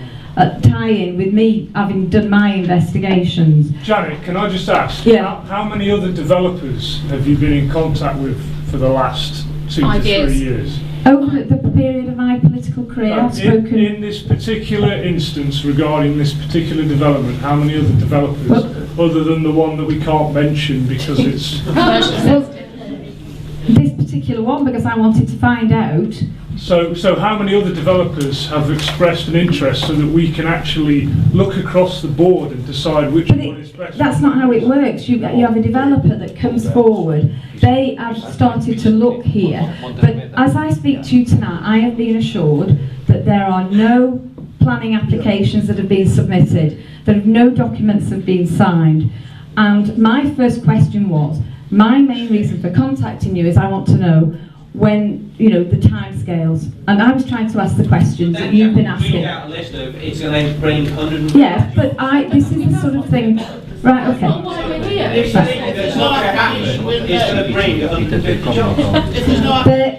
[SPEAKER 6] tie in with me having done my investigations.
[SPEAKER 8] Janet, can I just ask?
[SPEAKER 6] Yeah.
[SPEAKER 8] How many other developers have you been in contact with for the last 2 to 3 years?
[SPEAKER 6] Over the period of my political career, I've spoken.
[SPEAKER 8] In this particular instance, regarding this particular development, how many other developers, other than the one that we can't mention because it's...
[SPEAKER 6] Well, this particular one, because I wanted to find out.
[SPEAKER 8] So how many other developers have expressed an interest so that we can actually look across the board and decide which one is best?
[SPEAKER 6] That's not how it works. You have a developer that comes forward. They have started to look here. But as I speak to you tonight, I have been assured that there are no planning applications that have been submitted, that no documents have been signed. And my first question was, my main reason for contacting you is I want to know when, the timescales. And I was trying to ask the questions that you've been asking.
[SPEAKER 9] Out a list of it's going to bring 100.
[SPEAKER 6] Yeah, but this is the sort of thing. Right, okay.
[SPEAKER 9] It's not going to happen. It's going to bring 150 jobs.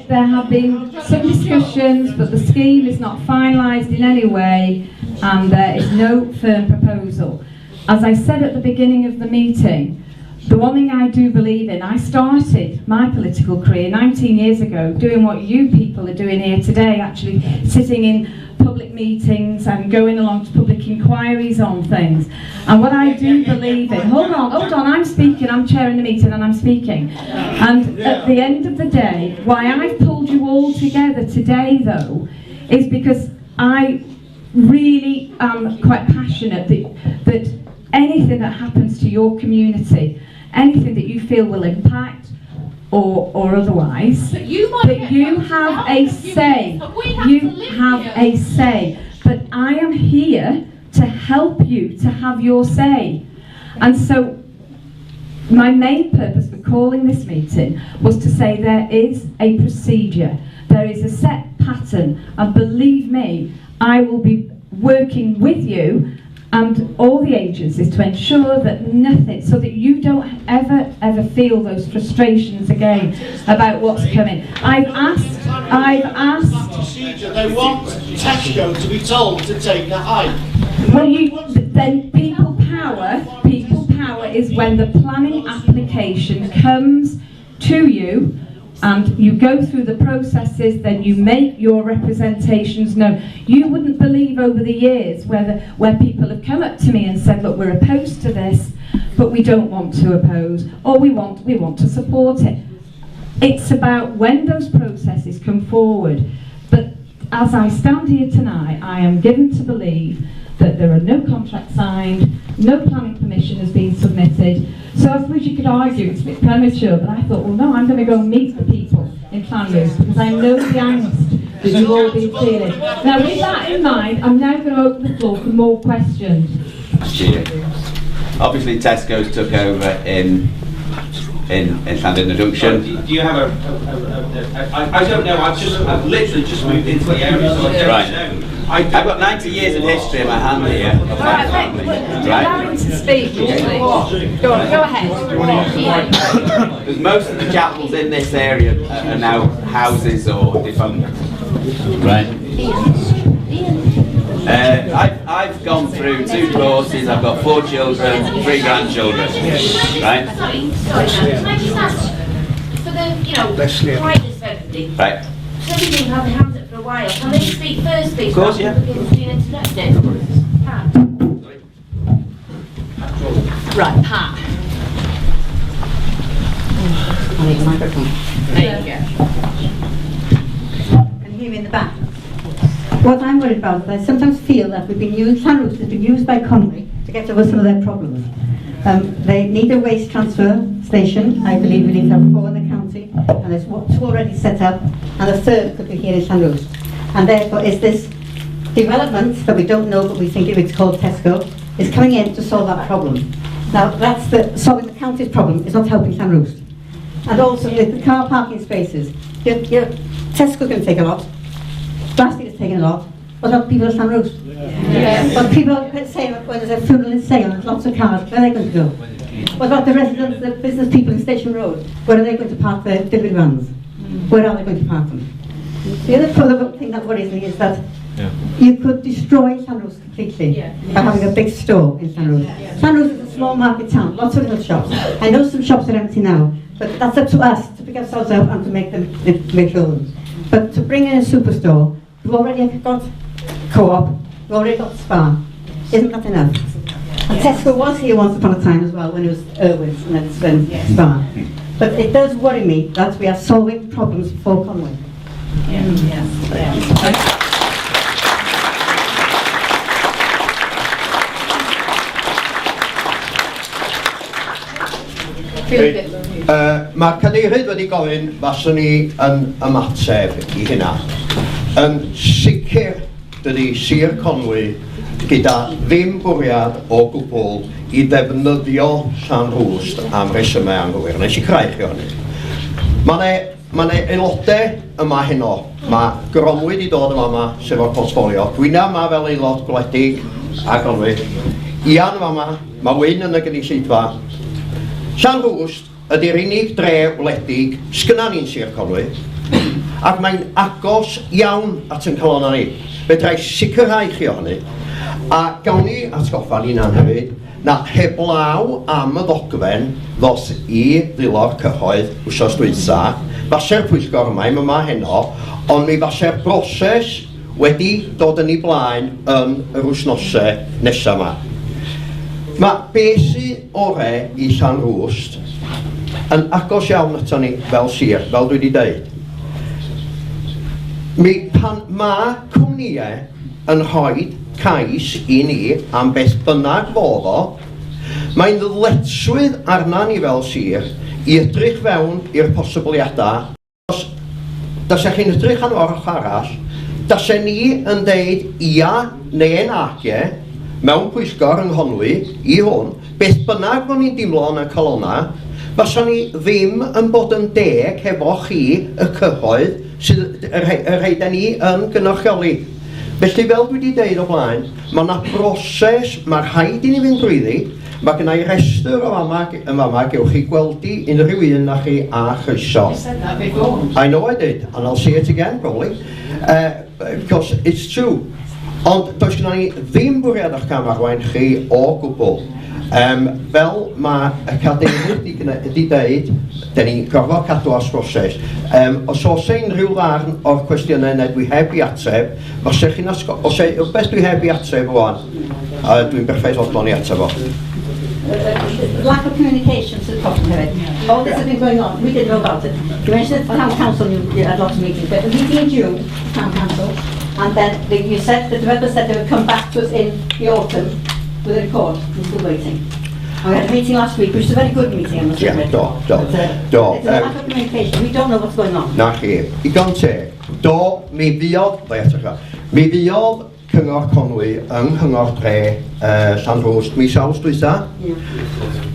[SPEAKER 6] There have been some discussions, but the scheme is not finalised in any way, and there is no firm proposal. As I said at the beginning of the meeting, the one thing I do believe in, I started my political career 19 years ago doing what you people are doing here today, actually sitting in public meetings and going along to public inquiries on things. And what I do believe in, hold on, I'm speaking, I'm chairing the meeting and I'm speaking. And at the end of the day, why I've pulled you all together today though, is because I really am quite passionate that anything that happens to your community, anything that you feel will impact or otherwise, that you have a say. You have a say. But I am here to help you to have your say. And so my main purpose for calling this meeting was to say there is a procedure, there is a set pattern, and believe me, I will be working with you and all the agencies to ensure that nothing, so that you don't ever feel those frustrations again about what's coming. I've asked.
[SPEAKER 4] Procedure. They want Tesco to be told to take a hike.
[SPEAKER 6] Well, then people power is when the planning application comes to you and you go through the processes, then you make your representations known. You wouldn't believe over the years where people have come up to me and said, look, we're opposed to this, but we don't want to oppose, or we want to support it. It's about when those processes come forward. But as I stand here tonight, I am given to believe that there are no contracts signed, no planning permission has been submitted. So I suppose you could argue it's a bit premature, but I thought, well no, I'm going to go and meet the people in Llanrwst because I know the angst that you've all been feeling. Now with that in mind, I'm now going to open the floor for more questions.
[SPEAKER 20] Obviously Tesco's took over in Llandudno Junction.
[SPEAKER 5] Do you have I don't know, I've literally just moved into the area, so I don't know.
[SPEAKER 20] I've got 90 years of history in my hand here of my family.
[SPEAKER 6] Allow him to speak, please. Go ahead.
[SPEAKER 20] Because most of the chapels in this area are now houses or defunct. Right. I've gone through 2 divorces, I've got 4 children, 3 grandchildren. Right?
[SPEAKER 21] Can I just ask, for the, brightness of everything,
[SPEAKER 20] right.
[SPEAKER 21] everything have their hands up for a while. Can they speak first, please?
[SPEAKER 20] Of course, yeah.
[SPEAKER 6] Right, Pat.
[SPEAKER 22] I need a microphone.
[SPEAKER 6] There you go.
[SPEAKER 22] Can you hear me in the back? What I'm worried about is I sometimes feel that Llanrwst has been used by Conwy to get over some of their problems. They need a waste transfer station. I believe we need to have 4 in the county, and there's 2 already set up, and a 3rd could be here in Llanrwst. And therefore, is this development that we don't know, but we think it's called Tesco, is coming in to solve that problem. Now, that's solving the county's problem. It's not helping Llanrwst. And also the car parking spaces. Tesco's going to take a lot. Plastic is taking a lot. What about people at Llanrwst? Yes. But people are saying when there's a funeral in Sale and there's lots of cars, where are they going to go? What about the residents, the business people in Station Road? Where are they going to park their delivery vans? Where are they going to park them? The other thing that worries me is that you could destroy Llanrwst completely by having a big store in Llanrwst. Llanrwst is a small market town, lots of little shops. I know some shops are empty now, but that's up to us to pick ourselves up and to make them them. But to bring in a superstore, we've already got Co-op, we've already got Spar. Isn't that enough? And Tesco was here once upon a time as well when it was Irwin's and then Spar. But it does worry me that we are solving problems for Conwy.
[SPEAKER 13] Mae'r cadeirydd wedi gofyn faswn ni yn ymateb I hynna. Yn sicr dydy Sir Conwy gyda ddim bwriad o gwbl I ddefnyddio Llanrwst am resymau anghywir. Nes I creu chi hynny. Mae aelodau yma heno. Mae Gronwy wedi dod yma sef o'r portfolio. Dwi'n yma fel aelod gwledig a Gronwy. Ian yma, mae Wyn yn y gynulleidfa. Llanrwst ydy'r unig dre wledig sgynna ni'n Sir Conwy ac mae'n agos iawn at yn calonna ni. Fedrai sicrhau chi o hynny A gawn ni atgoffa ni'n hefyd, na heblaw am y ddogfen ddos i ddilor cyhoedd wsos dwytha, fase'r pwyllgor yma heno, ond mi fase'r broses wedi dod yn ei blaen yn yr wythnosau nesaf yma. Mae beth sy'n ore i Llanrwst yn agos iawn ato ni fel sir, fel dwi wedi dweud. Pan mae cwmnïau yn rhoi cais i ni am beth bynnag fodd o, mae'n ddyletswydd arna ni fel sir i edrych fewn i'r posibiliadau. Os dasech chi'n edrych ar ochr arall, dasech ni yn deud ia neu nacie mewn pwyllgor yng Nghonwy i hwn, beth bynnag bod ni'n dimlo yn y colonna, fasa ni ddim yn bod yn deg hefo chi y cyhoedd sydd y rhaid ni yn gynrychioli. Felly fel dwi wedi deud o blaen, mae yna broses, mae rhaid i ni fynd drwyddi, mae genna i restr o fama gewch chi gweld i unrhyw un na chi a chryso.
[SPEAKER 19] You said that before.
[SPEAKER 13] I know I did, and I'll say it again probably, because it's true. Ond does gyda ni ddim bwriad o'ch camarwain chi o gwbl. Fel mae y cadeirydd wedi dweud, da ni'n gorfod cadw as broses. Os oes unrhyw ddarn o'r cwestiynau neu dwi heb i ateb, os oes beth dwi heb i ateb o'n, dwi'n berffaith fodlon i ateb o.
[SPEAKER 22] Lack of communication to the problem here. All this has been going on. We didn't know about it. You mentioned the town council, you had lots of meetings, but the meeting in June, town council, and then you said, the developer said they would come back to us in the autumn with a report. We're still waiting. And we had a meeting last week, which is a very good meeting, I must admit. It's a lack of communication. We don't know what's going on.
[SPEAKER 13] Na chi, digon teg. Mi fiodd Cyngor Conwy yng Nghyngor Dre Llanrwst mis Awst dwytha.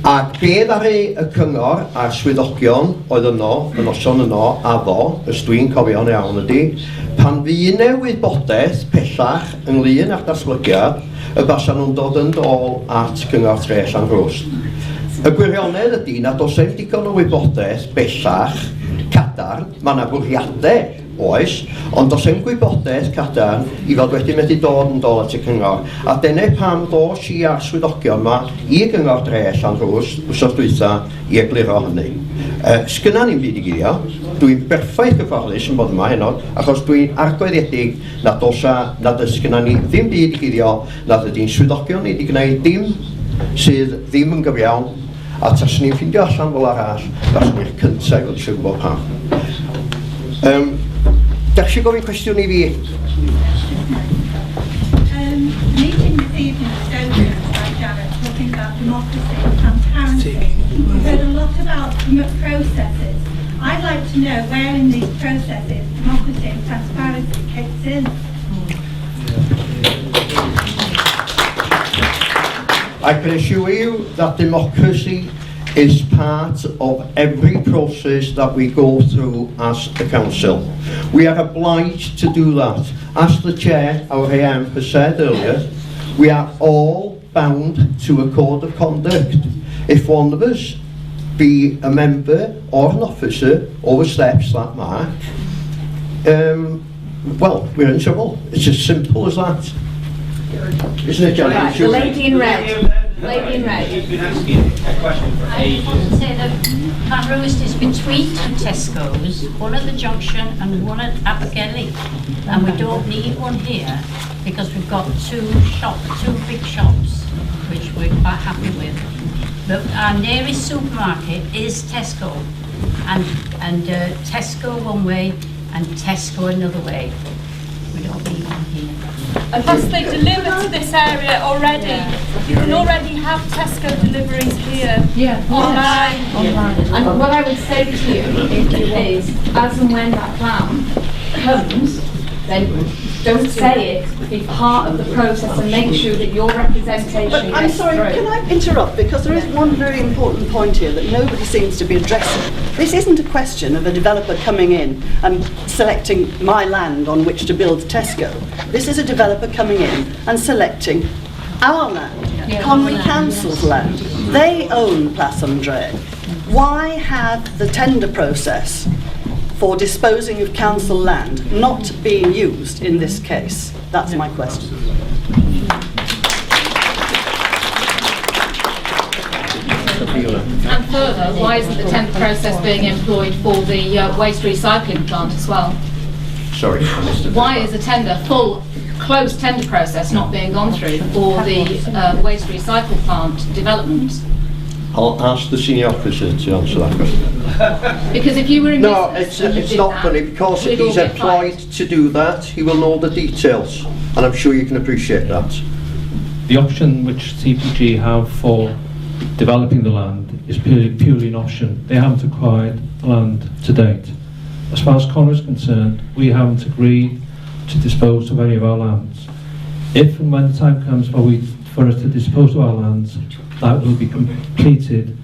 [SPEAKER 13] Ac be ddaru y cyngor a'r swyddogion oedd yno, y noson yno, addo, ys dwi'n cofio'n iawn ydy, pan fu yna wybodaeth pellach ynglyn â'r datblygiad, y basan nhw'n dod yn dôl at Cyngor Dre Llanrwst. Y gwirionedd ydy nad oes e'n digon o wybodaeth bellach cadarn, mae yna bwriadau oes, ond does e'n gwybodaeth cadarn i fod wedi medru dod yn dôl at y cyngor. A dyna pam ddos i a'r swyddogion yma i Gyngor Dre Llanrwst wsos dwytha i egluro hynny. Sgynna ni'n byd i gyddio, dwi'n berffaith gyfforddus yn bod yma heno, achos dwi'n argoeddedig nad sgynna ni ddim byd i gyddio, nad ydy'n swyddogion ni wedi gwneud dim sydd ddim yn gyfiawn, a tas ni'n ffindio allan fel arall, fas ni'r cyntaf oedd eisiau gwybod pam. Da chi gofyn cwestiwn i fi?
[SPEAKER 7] Meeting this evening at Stoker by Janet talking about democracy and transparency. We've heard a lot about processes. I'd like to know where in these processes democracy and transparency kicks in.
[SPEAKER 13] I can assure you that democracy is part of every process that we go through as the council. We are obliged to do that. As the chair, our AM, has said earlier, we are all bound to a code of conduct. If one of us, be a member or an officer, oversteps that mark, well, we're in trouble. It's as simple as that. Isn't it, Johnny?
[SPEAKER 6] Right, the lady in red. Lady in red.
[SPEAKER 11] You've been asking a question for ages.
[SPEAKER 23] I want to say that Llanrwst is between two Tesco's, one at the junction and one at Abergele. And we don't need one here because we've got two big shops, which we're quite happy with. But our nearest supermarket is Tesco. And Tesco one way and Tesco another way. We don't need one here.
[SPEAKER 12] And plus they deliver to this area already. You can already have Tesco deliveries here. Online.
[SPEAKER 6] And what I would say to you is, as and when that plan comes, then don't say it, be part of the process and make sure that your representation
[SPEAKER 24] But I'm sorry, can I interrupt? Because there is one very important point here that nobody seems to be addressing. This isn't a question of a developer coming in and selecting my land on which to build Tesco. This is a developer coming in and selecting our land, Conwy Council's land. They own Place Andre. Why have the tender process for disposing of council land not being used in this case? That's my question.
[SPEAKER 19] further, why isn't the tender process being employed for the waste recycling plant as well?
[SPEAKER 13] Sorry.
[SPEAKER 19] Why is a tender, full, closed tender process not being gone through for the waste recycle plant development?
[SPEAKER 13] I'll ask the senior officer to answer that question.
[SPEAKER 19] Because if you were in
[SPEAKER 13] No,
[SPEAKER 19] business
[SPEAKER 13] it's
[SPEAKER 19] and you
[SPEAKER 13] it's
[SPEAKER 19] did
[SPEAKER 13] not
[SPEAKER 19] that,
[SPEAKER 13] funny because
[SPEAKER 19] we'd all
[SPEAKER 13] he's
[SPEAKER 19] get
[SPEAKER 13] employed to do that. He will know the details, and I'm sure you can appreciate that.
[SPEAKER 3] The option which CPG have for developing the land is purely an option. They haven't acquired the land to date. As far as Conor is concerned, we haven't agreed to dispose of any of our lands. If and when the time comes for us to dispose of our lands, that will be completed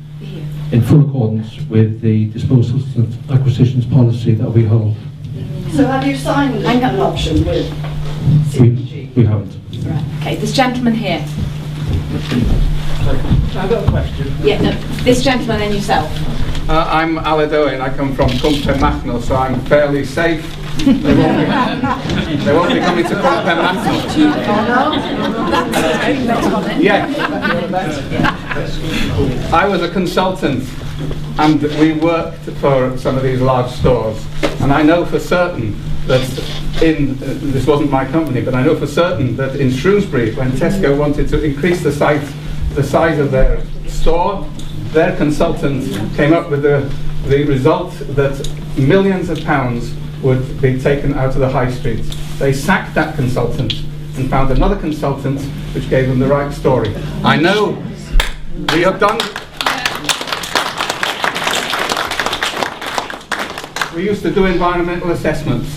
[SPEAKER 3] in full accordance with the disposals and acquisitions policy that we hold.
[SPEAKER 24] So have you signed an option with CPG?
[SPEAKER 3] We haven't.
[SPEAKER 1] Right. Okay, this gentleman here.
[SPEAKER 2] I've got a question.
[SPEAKER 1] Yeah, no, this gentleman and yourself.
[SPEAKER 2] I'm Aled Owen, I come from Cwmpen Machnol, so I'm fairly safe. They won't be coming to Cwmpen Machnol. Yeah. I was a consultant and we worked for some of these large stores, and I know for certain that this wasn't my company, but I know for certain that in Shrewsbury, when Tesco wanted to increase the size of their store, their consultant came up with the result that millions of pounds would be taken out of the high street. They sacked that consultant and found another consultant which gave them the right story. I know we have done... We used to do environmental assessments.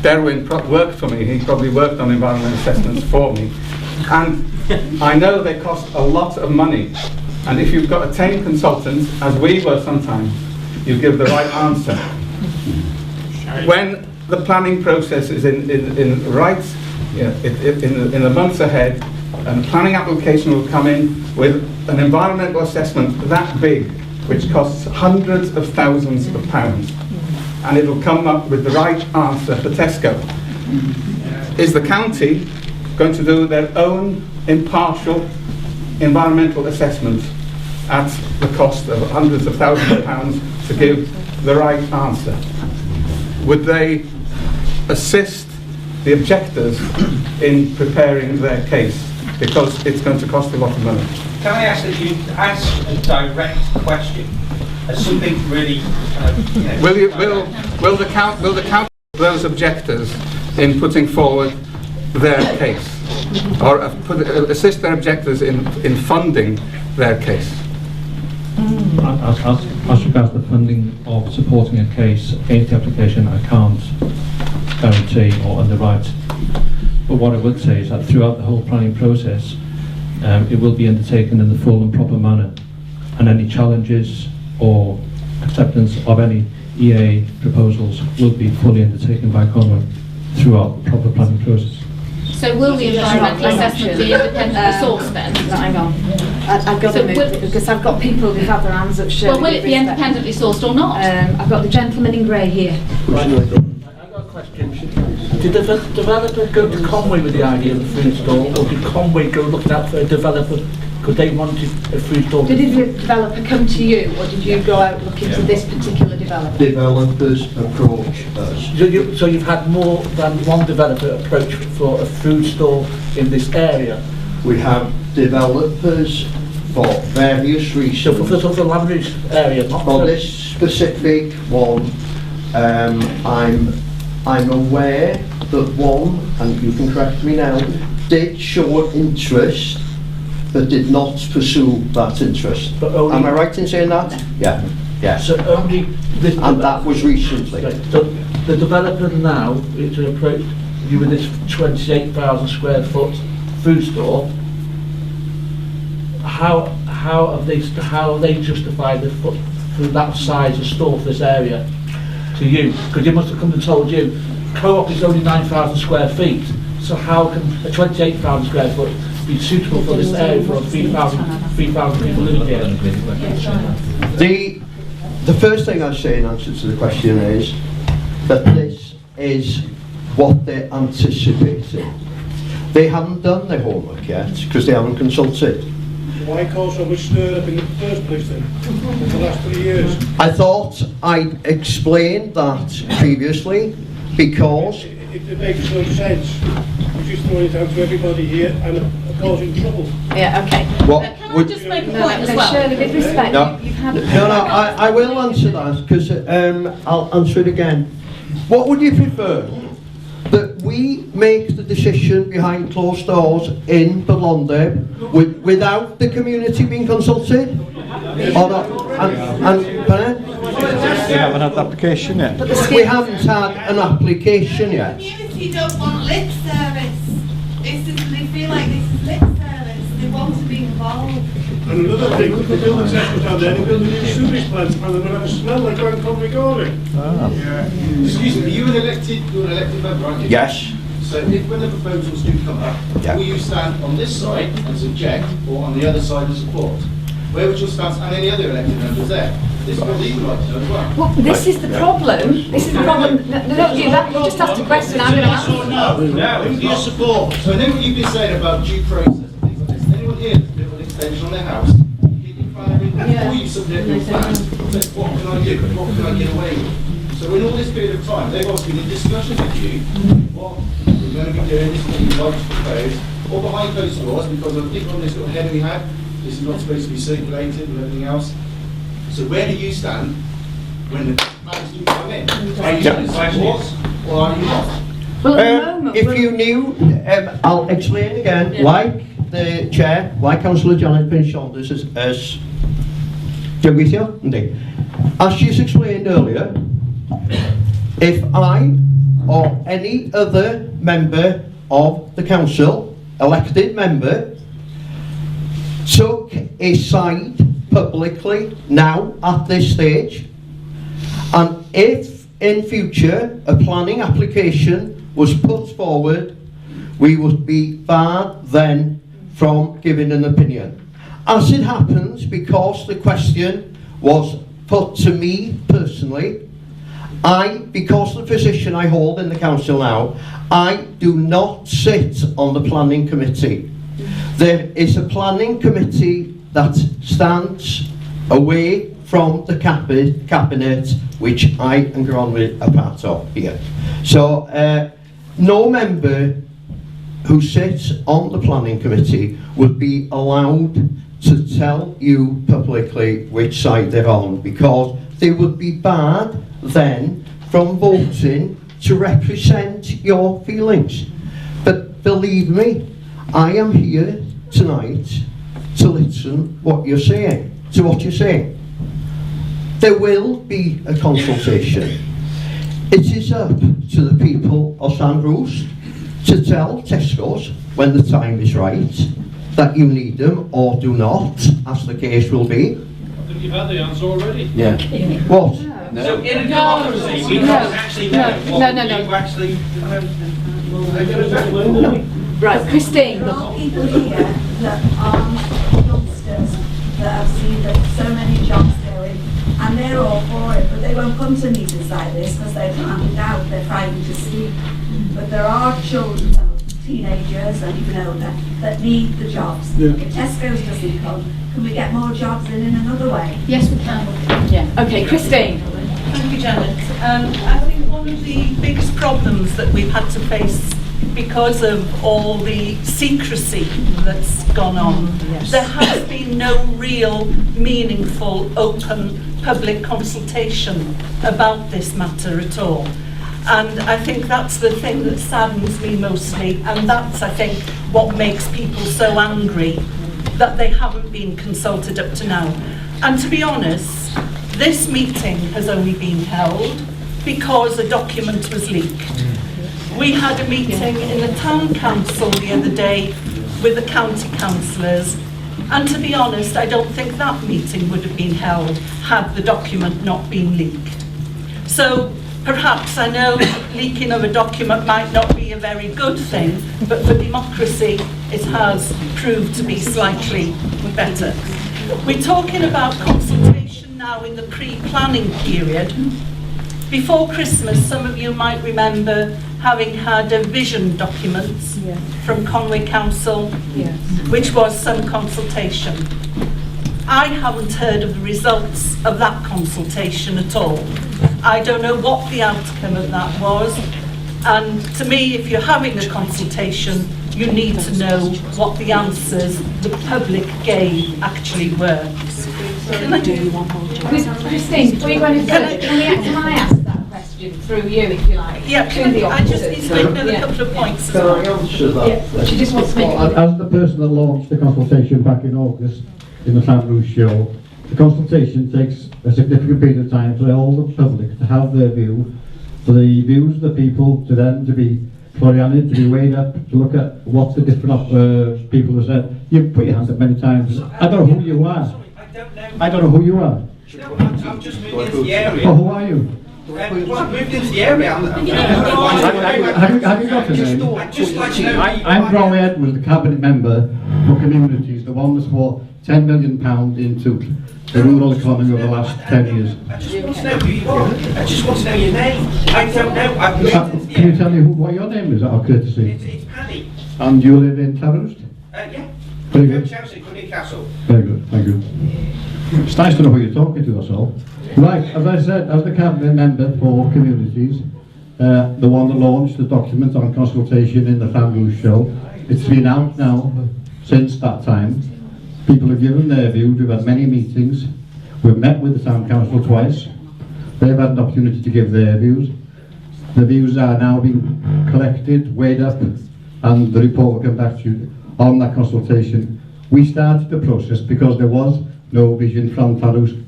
[SPEAKER 2] Derwin worked for me. He probably worked on environmental assessments for me. And I know they cost a lot of money. And if you've got a tame consultant, as we were sometimes, you give the right answer. When the planning process is in the months ahead, and a planning application will come in with an environmental assessment that big, which costs hundreds of thousands of pounds, and it'll come up with the right answer for Tesco. Is the county going to do their own impartial environmental assessment at the cost of hundreds of thousands of pounds to give the right answer? Would they assist the objectors in preparing their case? Because it's going to cost a lot of money.
[SPEAKER 11] Can I ask that you ask a direct question as something really?
[SPEAKER 2] Will the count those objectors in putting forward their case, or assist their objectors in funding their case?
[SPEAKER 3] As regards the funding of supporting a case against the application, I can't guarantee or underwrite. But what I would say is that throughout the whole planning process, it will be undertaken in the full and proper manner, and any challenges or acceptance of any EA proposals will be fully undertaken by Conway throughout the proper planning process.
[SPEAKER 19] So will the environmental assessment be independently sourced then?
[SPEAKER 1] Hang on. I've got to move it because I've got people who've had their hands up showing.
[SPEAKER 19] Well, will it be independently sourced or not?
[SPEAKER 1] I've got the gentleman in grey here.
[SPEAKER 18] I've got a question. Did the developer go to Conway with the idea of a food stall, or did Conway go looking out for a developer because they wanted a food stall?
[SPEAKER 1] Did the developer come to you, or did you go out looking to this particular developer?
[SPEAKER 13] Developers approach us.
[SPEAKER 18] So you've had more than one developer approach for a food stall in this area?
[SPEAKER 13] We have developers for various reasons.
[SPEAKER 18] So for the Llanrwst area, not
[SPEAKER 13] for this specific one, I'm aware that one, and you can correct me now, did show interest, but did not pursue that interest. Am I right in saying that? Yeah. Yeah.
[SPEAKER 18] So only this,
[SPEAKER 13] and that was recently.
[SPEAKER 18] Right. So the developer now is to approach you with this 28,000 square foot food store. How have they justified the for that size of store for this area to you? Because they must have come and told you Co-op is only 9,000 square feet. So how can a 28,000 square foot be suitable for this area for 3,000 people living here?
[SPEAKER 13] The first thing I'd say in answer to the question is that this is what they're anticipating. They haven't done their homework yet because they haven't consulted.
[SPEAKER 10] Why cause so much stir up in the first place then, for the last 3 years?
[SPEAKER 13] I thought I explained that previously because...
[SPEAKER 10] It makes no sense. You're just throwing it out to everybody here and causing trouble.
[SPEAKER 1] Yeah, okay.
[SPEAKER 13] What
[SPEAKER 12] Can I just make a point as well?
[SPEAKER 1] Shirley, with respect, you've had...
[SPEAKER 13] I will answer that, because I'll answer it again. What would you prefer? That we make the decision behind closed doors in the Llanrwst without the community being consulted? Or not?
[SPEAKER 14] We haven't had the application yet.
[SPEAKER 13] We haven't had an application yet.
[SPEAKER 15] The community don't want lip service. They feel like this is lip service. They want to be involved.
[SPEAKER 10] And another thing, if they build a Tesco down there, they build a new sewage plant, and they're going to have a smell like Grand Coventry Garden.
[SPEAKER 16] Excuse me, you're an elected member, aren't you?
[SPEAKER 13] Yes.
[SPEAKER 16] So if when the proposals do come up, will you stand on this side and subject, or on the other side and support? Where would your stance, and any other elected members there? This is what legal right to know as well.
[SPEAKER 1] Well, this is the problem. This is the problem. No, don't do that. You just asked a question. I'm going to answer.
[SPEAKER 16] No. Who do you support? So I know what you've been saying about due process and things like this. Anyone here that's built an extension on their house, keep in front of it before you submit your plan. Says, what can I do? What can I get away with? So in all this period of time, they've obviously been in discussion with you. What we're going to be doing, this is what you'd like to propose, or behind closed doors, because I think on this little header we had, this is not supposed to be circulated and everything else. So where do you stand when the plans do come in? Are you going to support or are you not?
[SPEAKER 1] Well, at the moment,
[SPEAKER 13] if you knew, I'll explain again, like the chair, like Councillor Janet Prince-Saunders has as she's explained earlier, if I or any other member of the council, elected member, took a side publicly now at this stage, and if in future a planning application was put forward, we would be barred then from giving an opinion. As it happens, because the question was put to me personally, because of the position I hold in the council now, I do not sit on the planning committee. There is a planning committee that stands away from the cabinet, which I and Gronwy are part of here. So no member who sits on the planning committee would be allowed to tell you publicly which side they're on, because they would be barred then from voting to represent your feelings. But believe me, I am here tonight to listen to what you're saying. There will be a consultation. It is up to the people of Llanrwst to tell Tesco's when the time is right that you need them or do not, as the case will be.
[SPEAKER 17] I think you've had the answer already.
[SPEAKER 13] Yeah. What?
[SPEAKER 17] No. So in a democracy, we don't actually know what you actually...
[SPEAKER 1] Right, Christine.
[SPEAKER 25] There are people here that aren't youngsters that have seen that so many jobs going, and they're all for it, but they won't come to meetings like this because they're planned out, they're frightened to speak. But there are children, teenagers and even older, that need the jobs.
[SPEAKER 1] Yeah.
[SPEAKER 25] If Tesco's doesn't come, can we get more jobs in another way?
[SPEAKER 1] Yes, we can. Yeah. Okay, Christine.
[SPEAKER 26] Thank you, Janet. I think one of the biggest problems that we've had to face because of all the secrecy that's gone on, there has been no real meaningful open public consultation about this matter at all. And I think that's the thing that saddens me mostly, and that's, I think, what makes people so angry, that they haven't been consulted up to now. And to be honest, this meeting has only been held because a document was leaked. We had a meeting in the town council the other day with the county councillors, and to be honest, I don't think that meeting would have been held had the document not been leaked. So perhaps, I know leaking of a document might not be a very good thing, but for democracy it has proved to be slightly better. We're talking about consultation now in the pre-planning period. Before Christmas, some of you might remember having had a vision document from Conwy Council, which was some consultation. I haven't heard of the results of that consultation at all. I don't know what the outcome of that was, and to me, if you're having a consultation, you need to know what the answers the public gave actually were. Can I do one more job?
[SPEAKER 6] Christine, before you go any further, can I ask that question through you, if you like?
[SPEAKER 26] Yeah, I just need to make another couple of points.
[SPEAKER 4] Can I answer that?
[SPEAKER 6] Yeah, she just wants to make
[SPEAKER 4] As the person that launched the consultation back in August in the Llanrwst show, the consultation takes a significant period of time for all the public to have their view, for the views of the people to then to be oriented, to be weighed up, to look at what the different people have said. You've put your hand up many times. I don't know who you are. I don't know who you are.
[SPEAKER 11] I've just moved into the area.
[SPEAKER 4] Oh, who are you?
[SPEAKER 11] Well, I've moved into the area.
[SPEAKER 4] Have you got a name?
[SPEAKER 11] I'd just like to know.
[SPEAKER 4] I'm Rolly Edwards, the cabinet member for communities, the one that's put £10 million into the rural economy over the last 10 years.
[SPEAKER 11] I just want to know who you are. I just want to know your name. I don't know. I've moved into the
[SPEAKER 4] Can
[SPEAKER 11] area.
[SPEAKER 4] you tell me what your name is, out of courtesy?
[SPEAKER 11] It's Paddy.
[SPEAKER 4] And you live in Llanrwst?
[SPEAKER 11] Yeah.
[SPEAKER 4] Very good.
[SPEAKER 11] Chelsea, Cunning Castle.
[SPEAKER 4] Very good, thank you. It's nice to know who you're talking to, that's all. Right, as I said, as the cabinet member for communities, the one that launched the document on consultation in the Llanrwst show, it's been out now since that time. People have given their views, we've had many meetings, we've met with the town council twice, they've had an opportunity to give their views. The views are now being collected, weighed up, and the report will come back to you on that consultation. We started the process because there was no vision from Llanrwst,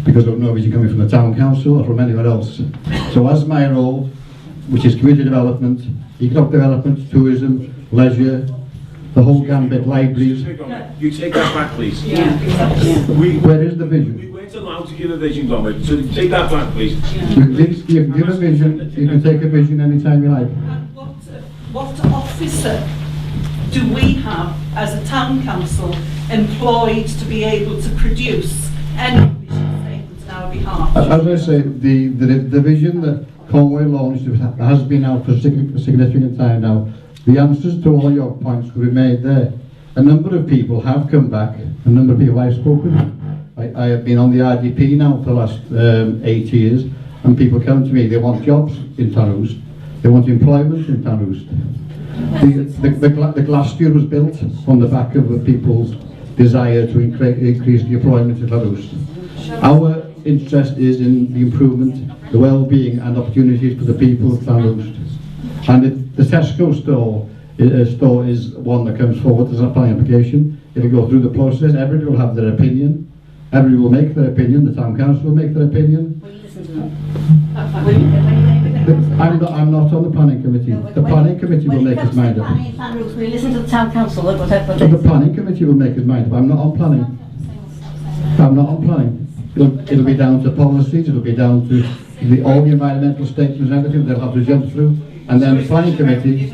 [SPEAKER 4] because there was no vision coming from the town council or from anywhere else. So as my role, which is community development, economic development, tourism, leisure, the whole gambit, libraries.
[SPEAKER 5] You take that back, please.
[SPEAKER 4] Where is the vision?
[SPEAKER 5] We weren't allowed to give a vision, Dominic, so take that back, please.
[SPEAKER 4] You can give a vision, you can take a vision anytime you like.
[SPEAKER 26] What officer do we have as a town council employed to be able to produce any vision statements on our behalf?
[SPEAKER 4] As I say, the vision that Conway launched has been out for a significant time now. The answers to all your points will be made there. A number of people have come back, a number of people I've spoken to. I have been on the RDP now for the last 8 years, and people come to me, they want jobs in Llanrwst, they want employment in Llanrwst. The Glassdoor was built on the back of the people's desire to increase the employment in Llanrwst. Our interest is in the improvement, the well-being and opportunities for the people of Llanrwst. And the Tesco store is one that comes forward as a planning application. It'll go through the process, everybody will have their opinion, everybody will make their opinion, the town council will make their opinion. I'm not on the planning committee. The planning committee will make its mind up.
[SPEAKER 22] We listen to the town council, whatever.
[SPEAKER 4] The planning committee will make its mind up. I'm not on planning. I'm not on planning. It'll be down to policies, it'll be down to all the environmental statements and everything they'll have to jump through. And then the planning committee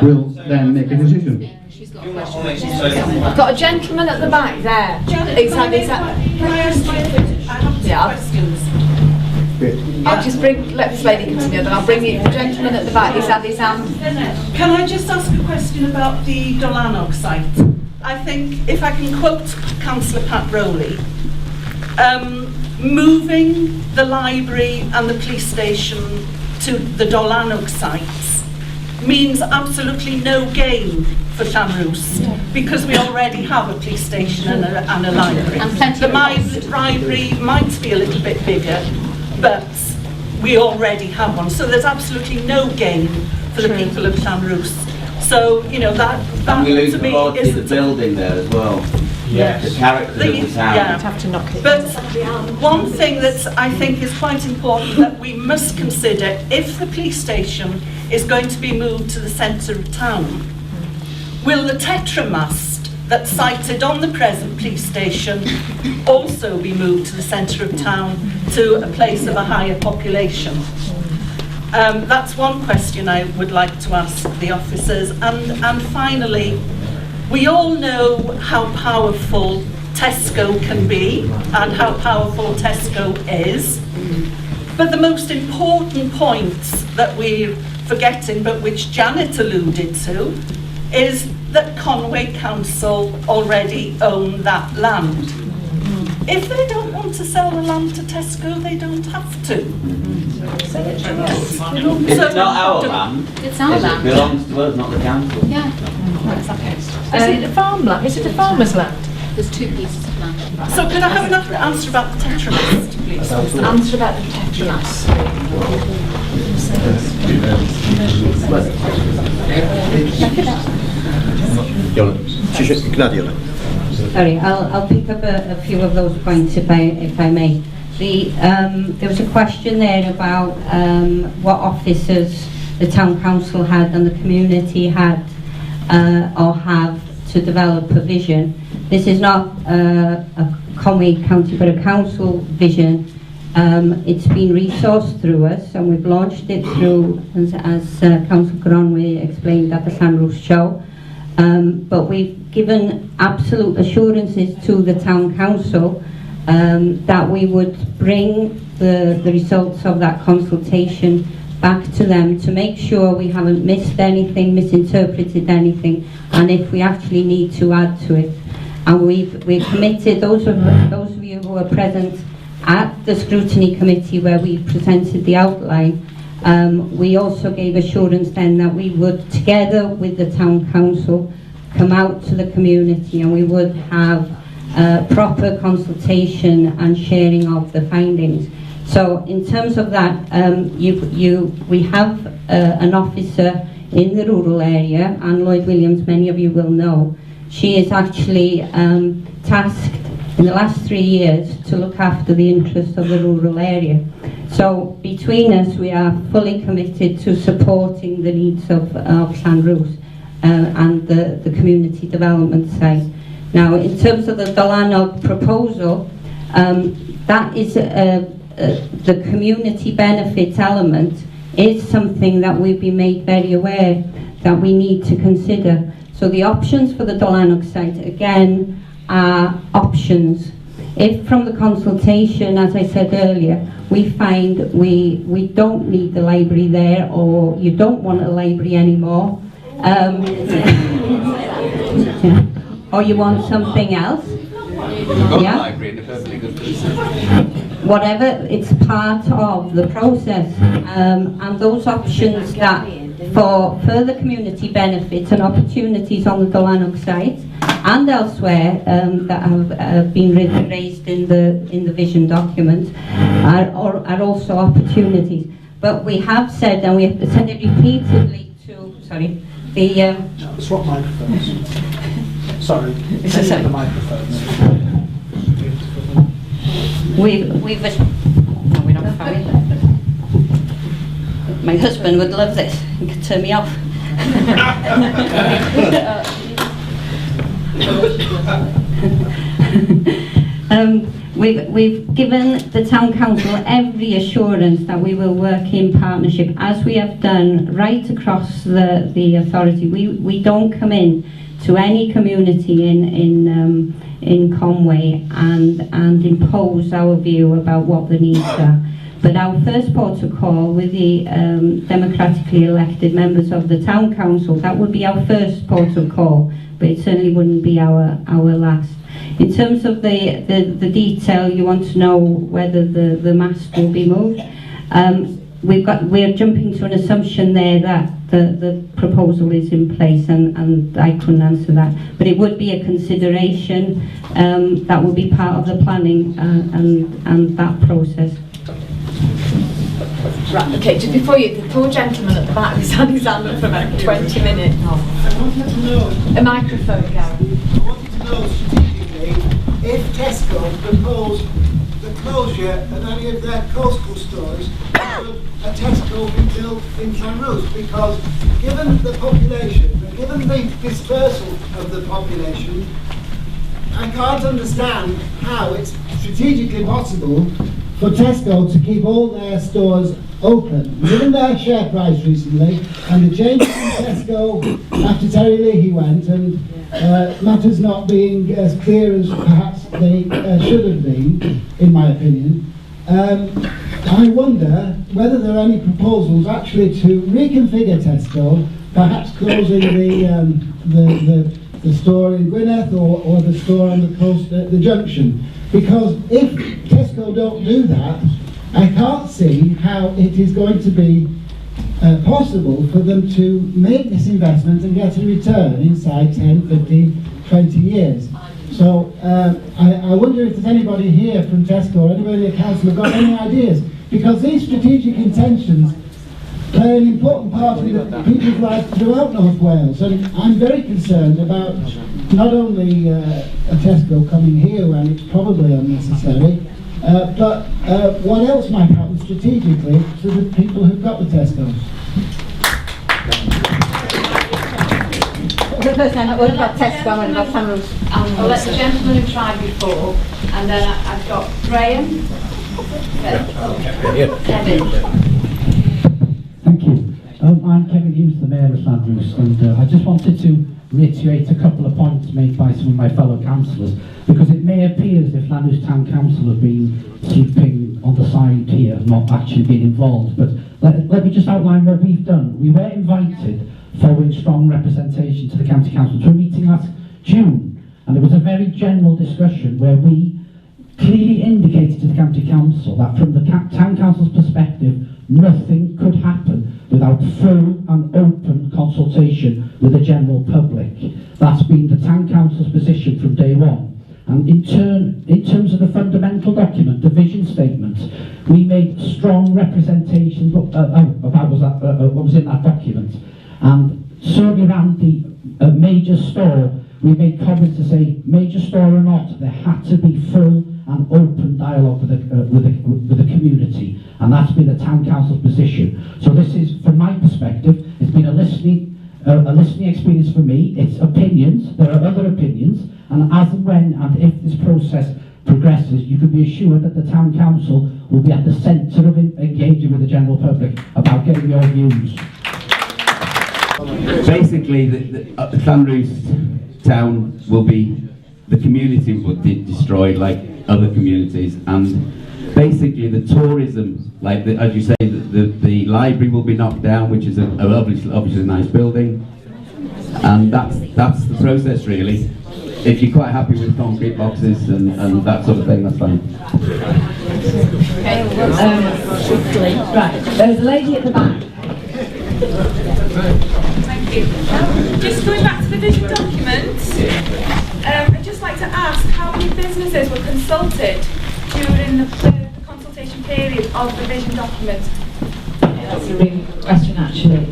[SPEAKER 4] will then make a decision.
[SPEAKER 6] I've got a gentleman at the back there. Exactly.
[SPEAKER 26] Can I ask you, I have two questions.
[SPEAKER 6] I'll just let this lady continue, then I'll bring you the gentleman at the back. He's had his hand.
[SPEAKER 26] Can I just ask a question about the Dolanog site? I think, if I can quote Councillor Pat Rowley, moving the library and the police station to the Dolanog sites means absolutely no gain for Llanrwst, because we already have a police station and a library. The library might be a little bit bigger, but we already have one, so there's absolutely no gain for the people of Llanrwst. So, you know, that
[SPEAKER 8] we lose
[SPEAKER 26] to
[SPEAKER 8] the
[SPEAKER 26] me
[SPEAKER 8] quality of the
[SPEAKER 26] isn't
[SPEAKER 8] building there as well.
[SPEAKER 26] Yes.
[SPEAKER 8] The character of the town.
[SPEAKER 26] Yeah. But one thing that I think is quite important that we must consider, if the police station is going to be moved to the centre of town, will the tetramast that's sited on the present police station also be moved to the centre of town to a place of a higher population? That's one question I would like to ask the officers. And finally, we all know how powerful Tesco can be and how powerful Tesco is. But the most important points that we're forgetting, but which Janet alluded to, is that Conway Council already own that land. If they don't want to sell the land to Tesco, they don't have to.
[SPEAKER 8] It's not our land.
[SPEAKER 19] It's our land.
[SPEAKER 8] It belongs to us, not the council.
[SPEAKER 19] Yeah.
[SPEAKER 7] Is it a farmland? Is it a farmer's land?
[SPEAKER 19] There's two pieces of land.
[SPEAKER 26] So can I have an answer about the Tetramist, please?
[SPEAKER 7] Answer about the Tetramist.
[SPEAKER 22] Sorry, I'll pick up a few of those points if I may. There was a question there about what officers the town council had and the community had or have to develop a vision. This is not a Conway County Borough Council vision. It's been resourced through us, and we've launched it through, as Councillor Gronwy explained at the Llanrwst show. But we've given absolute assurances to the town council that we would bring the results of that consultation back to them to make sure we haven't missed anything, misinterpreted anything, and if we actually need to add to it. And we've committed, those of you who were present at the scrutiny committee where we presented the outline, we also gave assurance then that we would, together with the town council, come out to the community and we would have proper consultation and sharing of the findings. So in terms of that, we have an officer in the rural area, and Lloyd Williams, many of you will know. She is actually tasked in the last 3 years to look after the interests of the rural area. So between us, we are fully committed to supporting the needs of Llanrwst and the community development side. Now, in terms of the Dolanog proposal, that is the community benefits element is something that we've been made very aware that we need to consider. So the options for the Dolanog site, again, are options. If from the consultation, as I said earlier, we find we don't need the library there, or you don't want a library anymore, or you want something else, yeah, whatever, it's part of the process, and those options that for further community benefits and opportunities on the Dolanog site and elsewhere that have been raised in the vision document are also opportunities. But we have said, and we have said it repeatedly to, sorry, the...
[SPEAKER 9] Swap microphones. Sorry,
[SPEAKER 22] It's a
[SPEAKER 9] the microphones.
[SPEAKER 22] We've no, we don't have it. My husband would love this. He could turn me off. We've given the town council every assurance that we will work in partnership, as we have done right across the authority. We don't come in to any community in Conway and impose our view about what the needs are. But our first port of call with the democratically elected members of the town council, that would be our first port of call, but it certainly wouldn't be our last. In terms of the detail, you want to know whether the mast will be moved. We're jumping to an assumption there that the proposal is in place, and I couldn't answer that. But it would be a consideration that would be part of the planning and that process.
[SPEAKER 7] Right, okay, just before you, the poor gentleman at the back has had his hand up for about 20 minutes.
[SPEAKER 10] I wanted to know...
[SPEAKER 7] A microphone, Gary.
[SPEAKER 10] I wanted to know strategically if Tesco proposed the closure of any of their coastal stores, should a Tesco be built in Llanrwst? Because given the population, given the dispersal of the population, I can't understand how it's strategically possible for Tesco to keep all their stores open. Given their share price recently, and the changes in Tesco after Terry Leahy went, and matters not being as clear as perhaps they should have been, in my opinion, I wonder whether there are any proposals actually to reconfigure Tesco, perhaps closing the store in Gwynedd or the store on the coast at the junction. Because if Tesco don't do that, I can't see how it is going to be possible for them to make this investment and get a return inside 10, 15, 20 years. So I wonder if there's anybody here from Tesco or anybody in the council who've got any ideas, because these strategic intentions play an important part in the people's lives throughout North Wales, and I'm very concerned about not only a Tesco coming here when it's probably unnecessary, but what else might happen strategically to the people who've got the Tesco's.
[SPEAKER 22] The person, what about Tesco and about Llanrwst?
[SPEAKER 19] I'll let the gentleman who tried before, and then I've got Graham, Kevin.
[SPEAKER 2] Thank you. I'm Kevin Hughes, the Mayor of Llanrwst, and I just wanted to reiterate a couple of points made by some of my fellow councillors, because it may appear as if Llanrwst Town Council have been sleeping on the side here, not actually being involved, but let me just outline what we've done. We were invited following strong representation to the County Council to a meeting last June, and it was a very general discussion where we clearly indicated to the County Council that from the Town Council's perspective, nothing could happen without full and open consultation with the general public. That's been the Town Council's position from day one. And in terms of the fundamental document, the vision statement, we made strong representation about what was in that document. And certainly around the major store, we made comments to say, major store or not, there had to be full and open dialogue with the community, and that's been the Town Council's position. So this is, from my perspective, it's been a listening experience for me. It's opinions, there are other opinions, and as and when and if this process progresses, you can be assured that the Town Council will be at the centre of engaging with the general public about getting your views.
[SPEAKER 3] Basically, the Llanrwst town will be, the community will be destroyed like other communities, and basically the tourism, like as you say, the library will be knocked down, which is obviously a nice building, and that's the process really. If you're quite happy with concrete boxes and that sort of thing, that's fine.
[SPEAKER 6] Right, there's a lady at the back.
[SPEAKER 20] Thank you. Just going back to the vision document, I'd just like to ask how many businesses were consulted during the consultation period of the vision document?
[SPEAKER 6] Yeah, that's a really good question actually.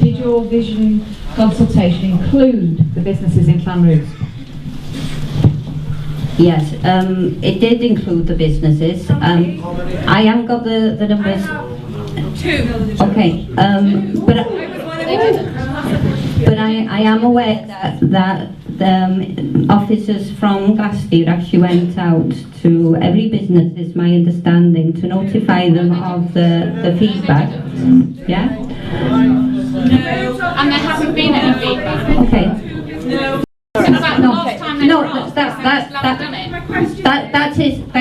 [SPEAKER 6] Did your vision consultation include the businesses in Llanrwst?
[SPEAKER 22] Yes, it did include the businesses. I haven't got the numbers.
[SPEAKER 20] Two.
[SPEAKER 22] Okay, but I am aware that officers from Glasgow actually went out to every business, is my understanding, to notify them of the feedback. Yeah?
[SPEAKER 19] No, and there hasn't been any feedback.
[SPEAKER 22] Okay.
[SPEAKER 20] No.
[SPEAKER 22] That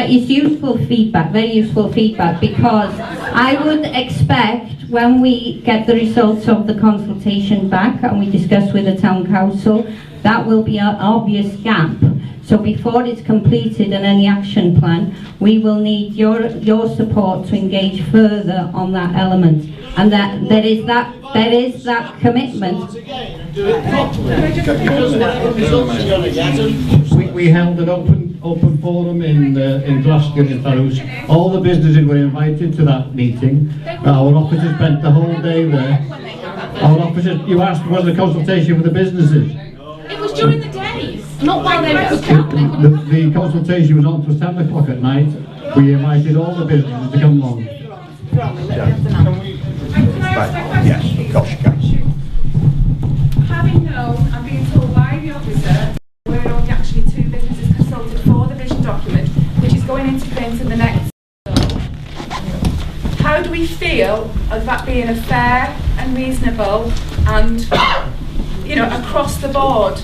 [SPEAKER 22] is useful feedback, very useful feedback, because I would expect when we get the results of the consultation back and we discuss with the Town Council, that will be an obvious gap. So before it's completed and any action plan, we will need your support to engage further on that element, and that there is that commitment.
[SPEAKER 4] We held an open forum in Glasgow in Llanrwst. All the businesses were invited to that meeting. Our officers spent the whole day there. Our officers, you asked, was the consultation with the businesses?
[SPEAKER 19] It was during the days, not while they were
[SPEAKER 4] The consultation was on till 7 o'clock at night. We invited all the businesses to come along.
[SPEAKER 16] Yes, of course you can.
[SPEAKER 20] Having known and being told by the officer there were only actually 2 businesses consulted for the vision document, which is going into print in the next. How do we feel of that being a fair and reasonable and, you know, across the board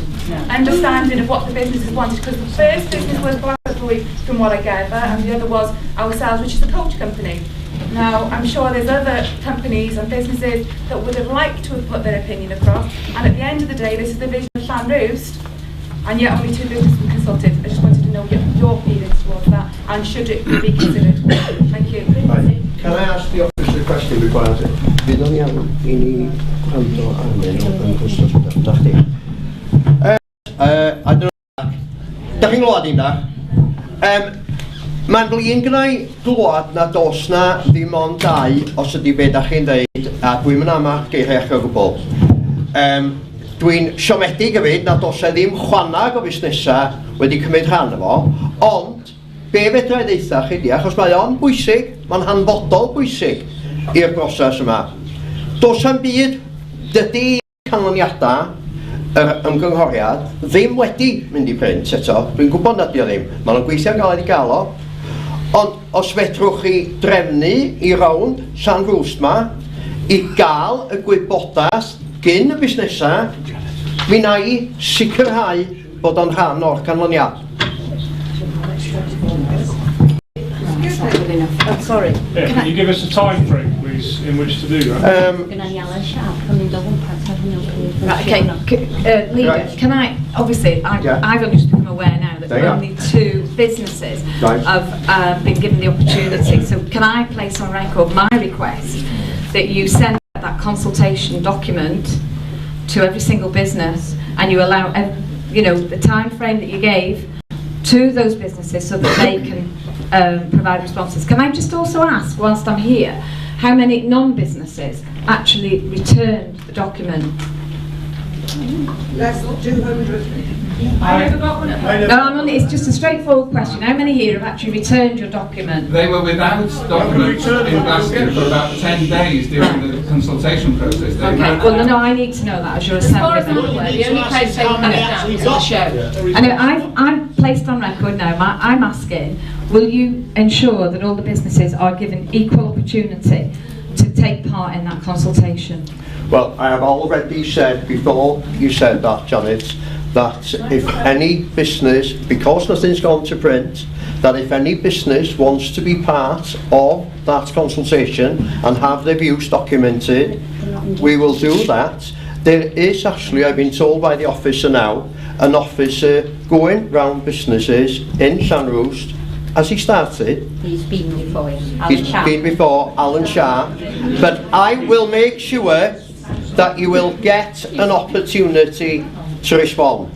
[SPEAKER 20] understanding of what the businesses wanted? Because the first business was Blackpool, from what I gather, and the other was ourselves, which is the coach company. Now, I'm sure there's other companies and businesses that would have liked to have put their opinion across, and at the end of the day, this is the vision of Llanrwst, and yet only 2 businesses were consulted. I just wanted to know your feelings towards that, and should it be considered? Thank you.
[SPEAKER 13] Right. Can I ask the officer a question before I answer? Fydd o'n iawn I ni gwrando arnyn nhw yn gwrs da chdi. Da chi'n glwad i'n da? Mae'n flin gyda i glwad na dos na ddim ond 2 os ydy be da chi'n dweud, a dwi'n mynd am geiriach o gwbl. Dwi'n siomedig hefyd na dos e ddim chwanag o busnesau wedi cymryd rhan efo, ond be fedra I ddeitha chi di, achos mae o'n bwysig, mae'n hanfodol bwysig i'r broses yma. Does am byd, dydy canlyniadau yr ymgynghoriad ddim wedi mynd I print eto, dwi'n gwybod nad ydi o ddim, maen nhw'n gweithio'n galed I gael o, ond os fedrwch chi drefnu I rownd Llanrwst yma I gael y gwybodaeth gyn y busnesau, mi na I sicrhau bod o'n rhan o'r canlyniad.
[SPEAKER 22] Oh, sorry.
[SPEAKER 17] Yeah, can you give us a time frame, please, in which to do that?
[SPEAKER 1] Right, okay. Leader, can I, obviously, I've only just become aware now that only 2 businesses have been given the opportunity. So can I place on record my request that you send that consultation document to every single business, and you allow, the time frame that you gave to those businesses so that they can provide responses. Can I just also ask, whilst I'm here, how many non-businesses actually returned the document?
[SPEAKER 10] Less than 200.
[SPEAKER 1] No, it's just a straightforward question. How many here have actually returned your document?
[SPEAKER 12] They were without documents in basket for about 10 days during the consultation process.
[SPEAKER 1] Okay, well, no, I need to know that as your assembly member.
[SPEAKER 19] The only place they can down is the show.
[SPEAKER 1] I know, I've placed on record now, I'm asking, will you ensure that all the businesses are given equal opportunity to take part in that consultation?
[SPEAKER 13] Well, I have already said before you said that, Janet, that if any business, because nothing's gone to print, that if any business wants to be part of that consultation and have their views documented, we will do that. There is actually, I've been told by the officer now, an officer going round businesses in Llanrwst. Has he started?
[SPEAKER 22] He's been before
[SPEAKER 13] He's been before Alan Shah. But I will make sure that you will get an opportunity to respond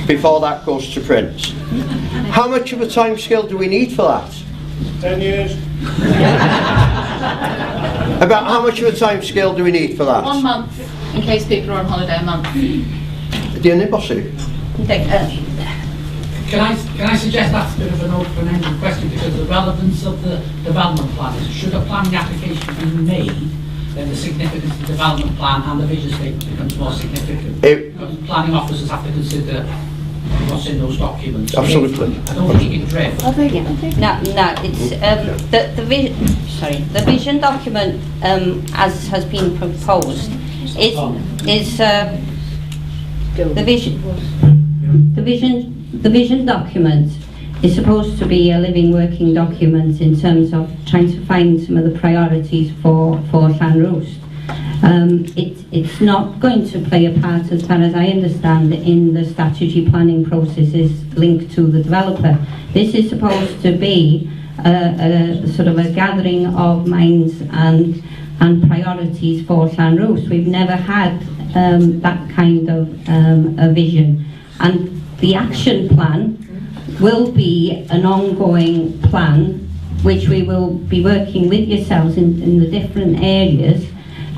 [SPEAKER 13] before that goes to print. How much of a time scale do we need for that?
[SPEAKER 5] 10 years.
[SPEAKER 13] About how much of a time scale do we need for that?
[SPEAKER 19] 1 month, in case people are on holiday a month.
[SPEAKER 13] Ydy hynny'n bosib?
[SPEAKER 2] Can I suggest that's a bit of an open-ended question, because the relevance of the development plan is, should a planning application be made, then the significance of the development plan and the vision statement becomes more significant. Because planning officers have to consider what's in those documents.
[SPEAKER 13] Absolutely.
[SPEAKER 2] I don't think you can drift.
[SPEAKER 22] No, it's the vision document as has been proposed is the vision document is supposed to be a living, working document in terms of trying to find some of the priorities for Llanrwst. It's not going to play a part, as far as I understand, in the strategy planning processes linked to the developer. This is supposed to be a sort of a gathering of minds and priorities for Llanrwst. We've never had that kind of a vision. And the action plan will be an ongoing plan which we will be working with yourselves in the different areas,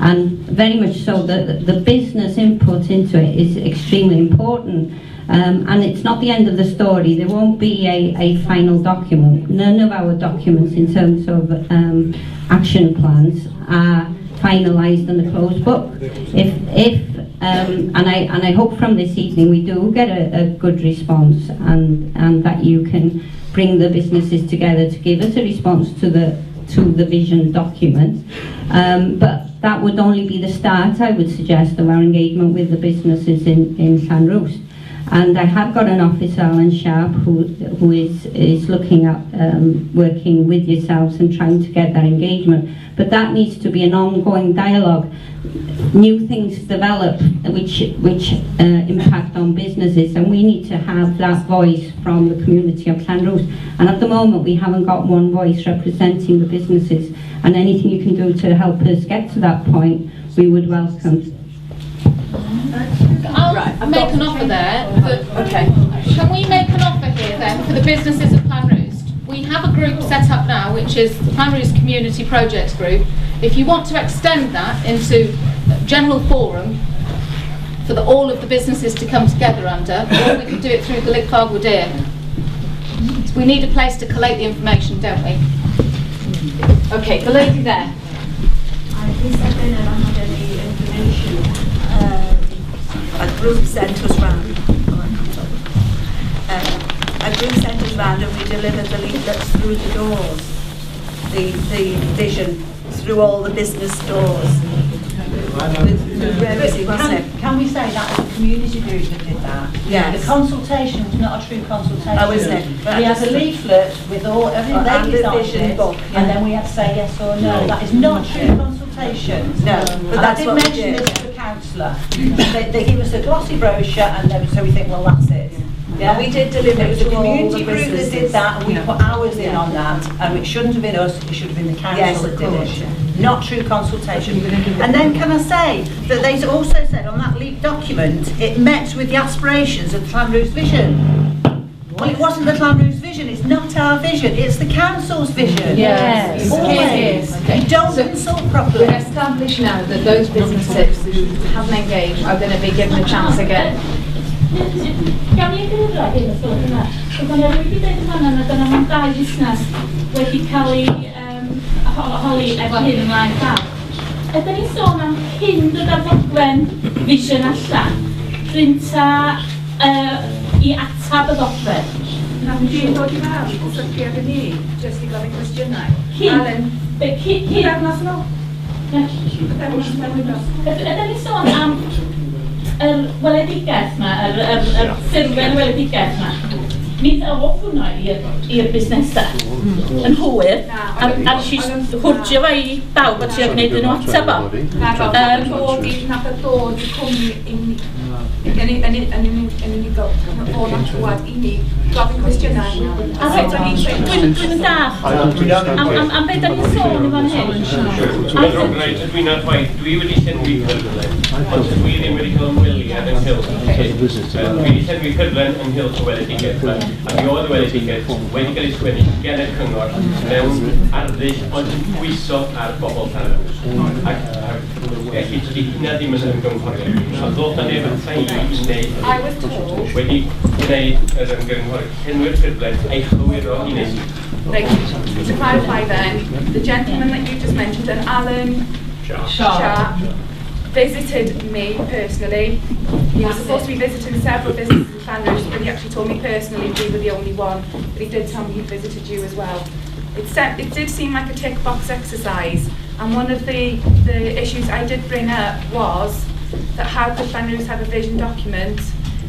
[SPEAKER 22] and very much so the business input into it is extremely important, and it's not the end of the story. There won't be a final document. None of our documents in terms of action plans are finalised in the closed book. And I hope from this evening we do get a good response, and that you can bring the businesses together to give us a response to the vision document. But that would only be the start, I would suggest, of our engagement with the businesses in Llanrwst. And I have got an officer, Alan Sharp, who is looking at working with yourselves and trying to get that engagement. But that needs to be an ongoing dialogue. New things develop which impact on businesses, and we need to have that voice from the community of Llanrwst. And at the moment we haven't got one voice representing the businesses, and anything you can do to help us get to that point, we would welcome.
[SPEAKER 19] I'll make an offer there. Okay. Can we make an offer here then for the businesses of Llanrwst? We have a group set up now, which is the Llanrwst Community Projects Group. If you want to extend that into a general forum for all of the businesses to come together under, or we can do it through the Ligfag Wadir. We need a place to collate the information, don't we?
[SPEAKER 6] Okay, the lady there.
[SPEAKER 25] I never had any information. A group sent us round. A group sent us round and we delivered the leaflets through the doors. The vision through all the business stores.
[SPEAKER 26] Can we say that was a community group that did that?
[SPEAKER 25] Yes.
[SPEAKER 26] The consultation was not a true consultation.
[SPEAKER 25] Oh, isn't it?
[SPEAKER 26] We had a leaflet with everything they designed it, and then we had to say yes or no. That is not true consultation.
[SPEAKER 25] No, but
[SPEAKER 26] I
[SPEAKER 25] that's
[SPEAKER 26] did
[SPEAKER 25] what we
[SPEAKER 26] mention
[SPEAKER 25] did.
[SPEAKER 26] this to the councillor. They give us a glossy brochure, and then so we think, well, that's it.
[SPEAKER 25] Yeah, we did deliver
[SPEAKER 26] It was
[SPEAKER 25] to
[SPEAKER 26] a
[SPEAKER 25] all
[SPEAKER 26] community
[SPEAKER 25] the
[SPEAKER 26] group that
[SPEAKER 25] businesses.
[SPEAKER 26] did that, and we put hours in on that, and it shouldn't have been us, it should have been the council that did it. Not true consultation. And then can I say that they also said on that leaked document, it met with the aspirations of the Llanrwst vision. Well, it wasn't the Llanrwst vision, it's not our vision, it's the council's vision.
[SPEAKER 6] Yes,
[SPEAKER 26] Always.
[SPEAKER 6] okay.
[SPEAKER 26] You don't consult properly.
[SPEAKER 6] We're established now that those businesses who haven't engaged are going to be given a chance again.
[SPEAKER 14] Gawn ni egluro hyn o sôn yna. Byddwn ni wedi dweud hwnna na dyna mewn 2 busnes wedi cael ei holi efo hyn ymlaen llaw. Ydyn ni'n sôn am hyn dod ar ddogfen vision allan, prynta i atab y ddogfen.
[SPEAKER 20] Na, dwi'n dod i fel, sylwi ag ni, jyst i gofyn cwestiynau. Alan,
[SPEAKER 14] Cydafnos
[SPEAKER 20] nhw?
[SPEAKER 14] Ydyn ni'n sôn am weledigaeth yma, ffurflen weledigaeth yma. Nid off hwnna i'r busnesau yn hwyr, a si hwrtio fe i bawb a trio gwneud yn ateb o.
[SPEAKER 20] Nath o dod i cwmni yn unigol, o na trwad i ni gofyn cwestiynau.
[SPEAKER 14] Dwi'n yn dach am beth da ni'n sôn i fan hyn.
[SPEAKER 17] Dwi'n arwain, dwi wedi llenwi cyflen, ond dwi ddim wedi cael ymweliad yn Hills. Dwi wedi llenwi cyflen yn Hills o weledigaeth, a mi oedd y weledigaeth wedi cael ei sgwennu gen y cyngor mewn arddull ond yn pwyso ar bobl Llanrwst. Ac felly dydi hynna ddim yn ymgynghoriad. A ddod â neb ata i wneud wedi gwneud yr ymgynghoriad. Llenwi'r cyflen a'i chywiro i wneud.
[SPEAKER 20] Right, to clarify then, the gentleman that you just mentioned, and Alan Sharp, visited me personally. He was supposed to be visiting several businesses in Llanrwst, but he actually told me personally we were the only one. But he did tell me he visited you as well. It did seem like a tick box exercise, and one of the issues I did bring up was that how could Llanrwst have a vision document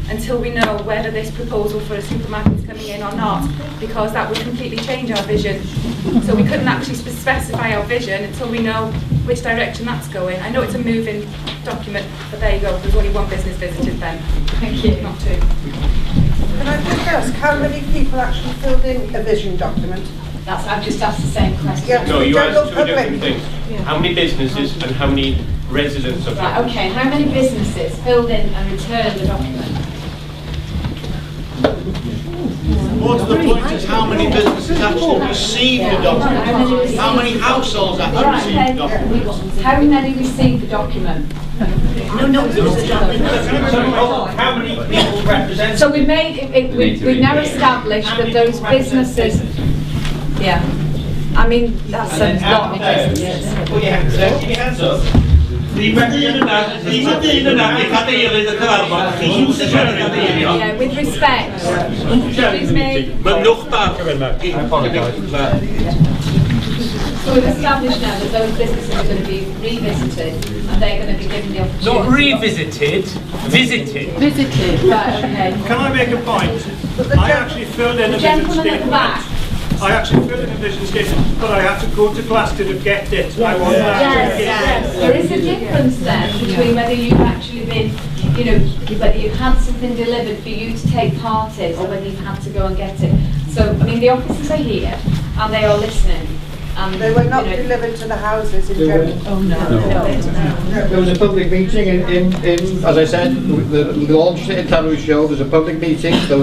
[SPEAKER 20] until we know whether this proposal for a supermarket is coming in or not, because that would completely change our vision. So we couldn't actually specify our vision until we know which direction that's going. I know it's a moving document, but there you go, there's only one business visited then. Thank you. Not two.
[SPEAKER 15] Can I just ask, how many people actually filled in a vision document?
[SPEAKER 6] I've just asked the same question.
[SPEAKER 15] Yeah,
[SPEAKER 17] No, you asked 2 different things. How many businesses and how many residents of
[SPEAKER 6] Right, okay, how many businesses filled in and returned the document?
[SPEAKER 16] More to the point is how many businesses actually received the document. How many households actually received the document.
[SPEAKER 6] How many received the document?
[SPEAKER 11] How many people represent?
[SPEAKER 6] So we've now established that those businesses, yeah, I mean, that's a lot of businesses.
[SPEAKER 11] Put your hands up.
[SPEAKER 6] Yeah, with respect, excuse me. So we've established now that those businesses are going to be revisited and they're going to be given the opportunity.
[SPEAKER 11] Not revisited, visited.
[SPEAKER 6] Visited, right, okay.
[SPEAKER 8] Can I make a point? I actually filled in a vision statement. I actually filled in a vision statement, but I had to go to Glasgow to get it. I wasn't actually
[SPEAKER 6] Yes. There is a difference then between whether you've actually been, you know, whether you've had something delivered for you to take part in or whether you've had to go and get it. So, I mean, the officers are here and they are listening. And,
[SPEAKER 15] they were not delivered to the houses in general.
[SPEAKER 6] Oh no.
[SPEAKER 4] There was a public meeting in as I said, the launch in Llanrwst show. There was a public meeting. They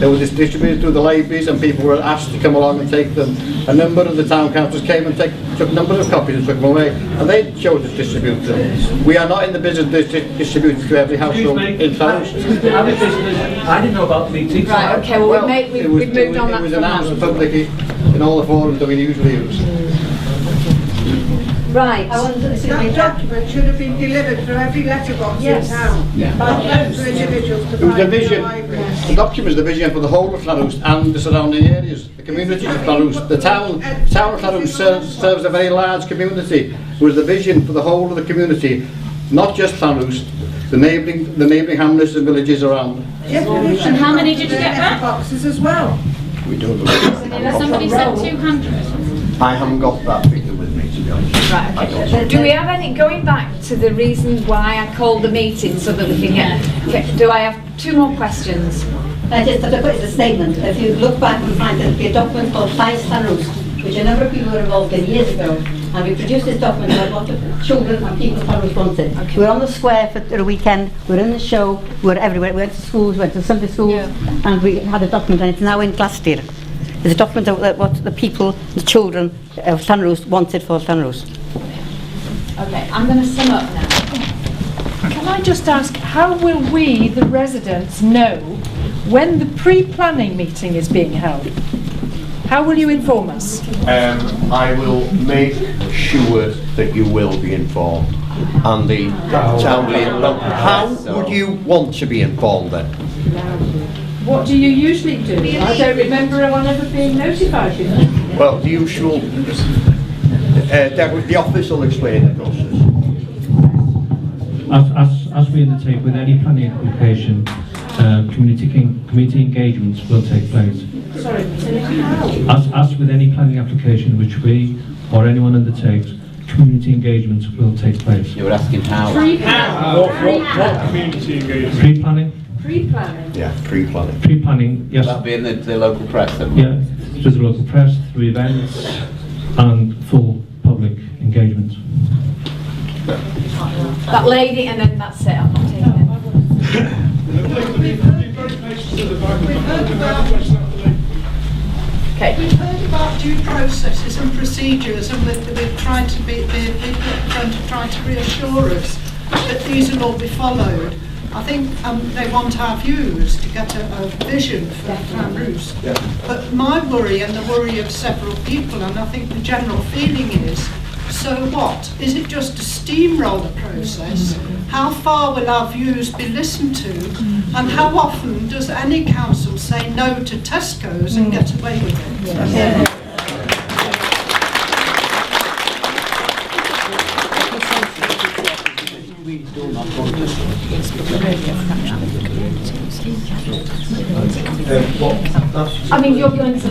[SPEAKER 4] were distributed through the libraries, and people were asked to come along and take them. A number of the town councillors came and took a number of copies and took them away, and they chose to distribute them. We are not in the business of distributing to every household in Llanrwst.
[SPEAKER 11] I didn't know about the meeting.
[SPEAKER 6] Right, okay, well, we've moved on that.
[SPEAKER 4] It was announced publicly in all the forums that we usually use.
[SPEAKER 6] Right.
[SPEAKER 15] That document should have been delivered through every letterbox in town. Not left for individuals to
[SPEAKER 4] It was
[SPEAKER 15] find
[SPEAKER 4] the vision.
[SPEAKER 15] in the libraries.
[SPEAKER 4] The document is the vision for the whole of Llanrwst and the surrounding areas, the community of Llanrwst. The town of Llanrwst serves a very large community. It was the vision for the whole of the community, not just Llanrwst, the neighbouring hamlets and villages around.
[SPEAKER 15] And
[SPEAKER 19] how many did you get back?
[SPEAKER 15] Boxes as well.
[SPEAKER 13] We don't know.
[SPEAKER 19] Somebody said 200.
[SPEAKER 13] I haven't got that figure with me, to be honest.
[SPEAKER 6] Right, okay. Do we have any, going back to the reason why I called the meeting so that we can get, do I have 2 more questions?
[SPEAKER 22] Just to put it as a statement, if you look back and find that there'll be a document called Llais Llanrwst, which a number of people were involved in years ago, and we produced this document that a lot of children and people from Llanrwst wanted. Okay. We were on the square for a weekend, we were in the show, we were everywhere, we went to schools, we went to Sunday schools, and we had a document, and it's now in Glasgow. There's a document of what the people, the children of Llanrwst wanted for Llanrwst.
[SPEAKER 6] Okay, I'm going to sum up now.
[SPEAKER 9] Can I just ask, how will we, the residents, know when the pre-planning meeting is being held? How will you inform us?
[SPEAKER 13] I will make sure that you will be informed. And the town will. How would you want to be informed then?
[SPEAKER 9] What do you usually do? I don't remember anyone ever being notified before.
[SPEAKER 13] Well, the usual, the office will explain the process.
[SPEAKER 2] As we undertake with any planning application, community engagements will take place.
[SPEAKER 9] Sorry,
[SPEAKER 2] As with any planning application which we or anyone undertakes, community engagements will take place.
[SPEAKER 3] You were asking how?
[SPEAKER 8] What community engagement?
[SPEAKER 2] Pre-planning?
[SPEAKER 9] Pre-planning?
[SPEAKER 13] Yeah, pre-planning.
[SPEAKER 2] Pre-planning, yes.
[SPEAKER 3] That'll be in the local press then?
[SPEAKER 2] Yeah, through the local press, through events, and full public engagement.
[SPEAKER 6] That lady, and then that's it, I'm not taking it.
[SPEAKER 10] Okay. We've heard about due processes and procedures, and we're trying to trying to reassure us that these will all be followed. I think they want our views to get a vision for Llanrwst. Yeah. But my worry, and the worry of several people, and I think the general feeling is, so what? Is it just a steamroller process? How far will our views be listened to? And how often does any council say no to Tesco's and get away with it?
[SPEAKER 9] Yeah.
[SPEAKER 6] I mean, you're going to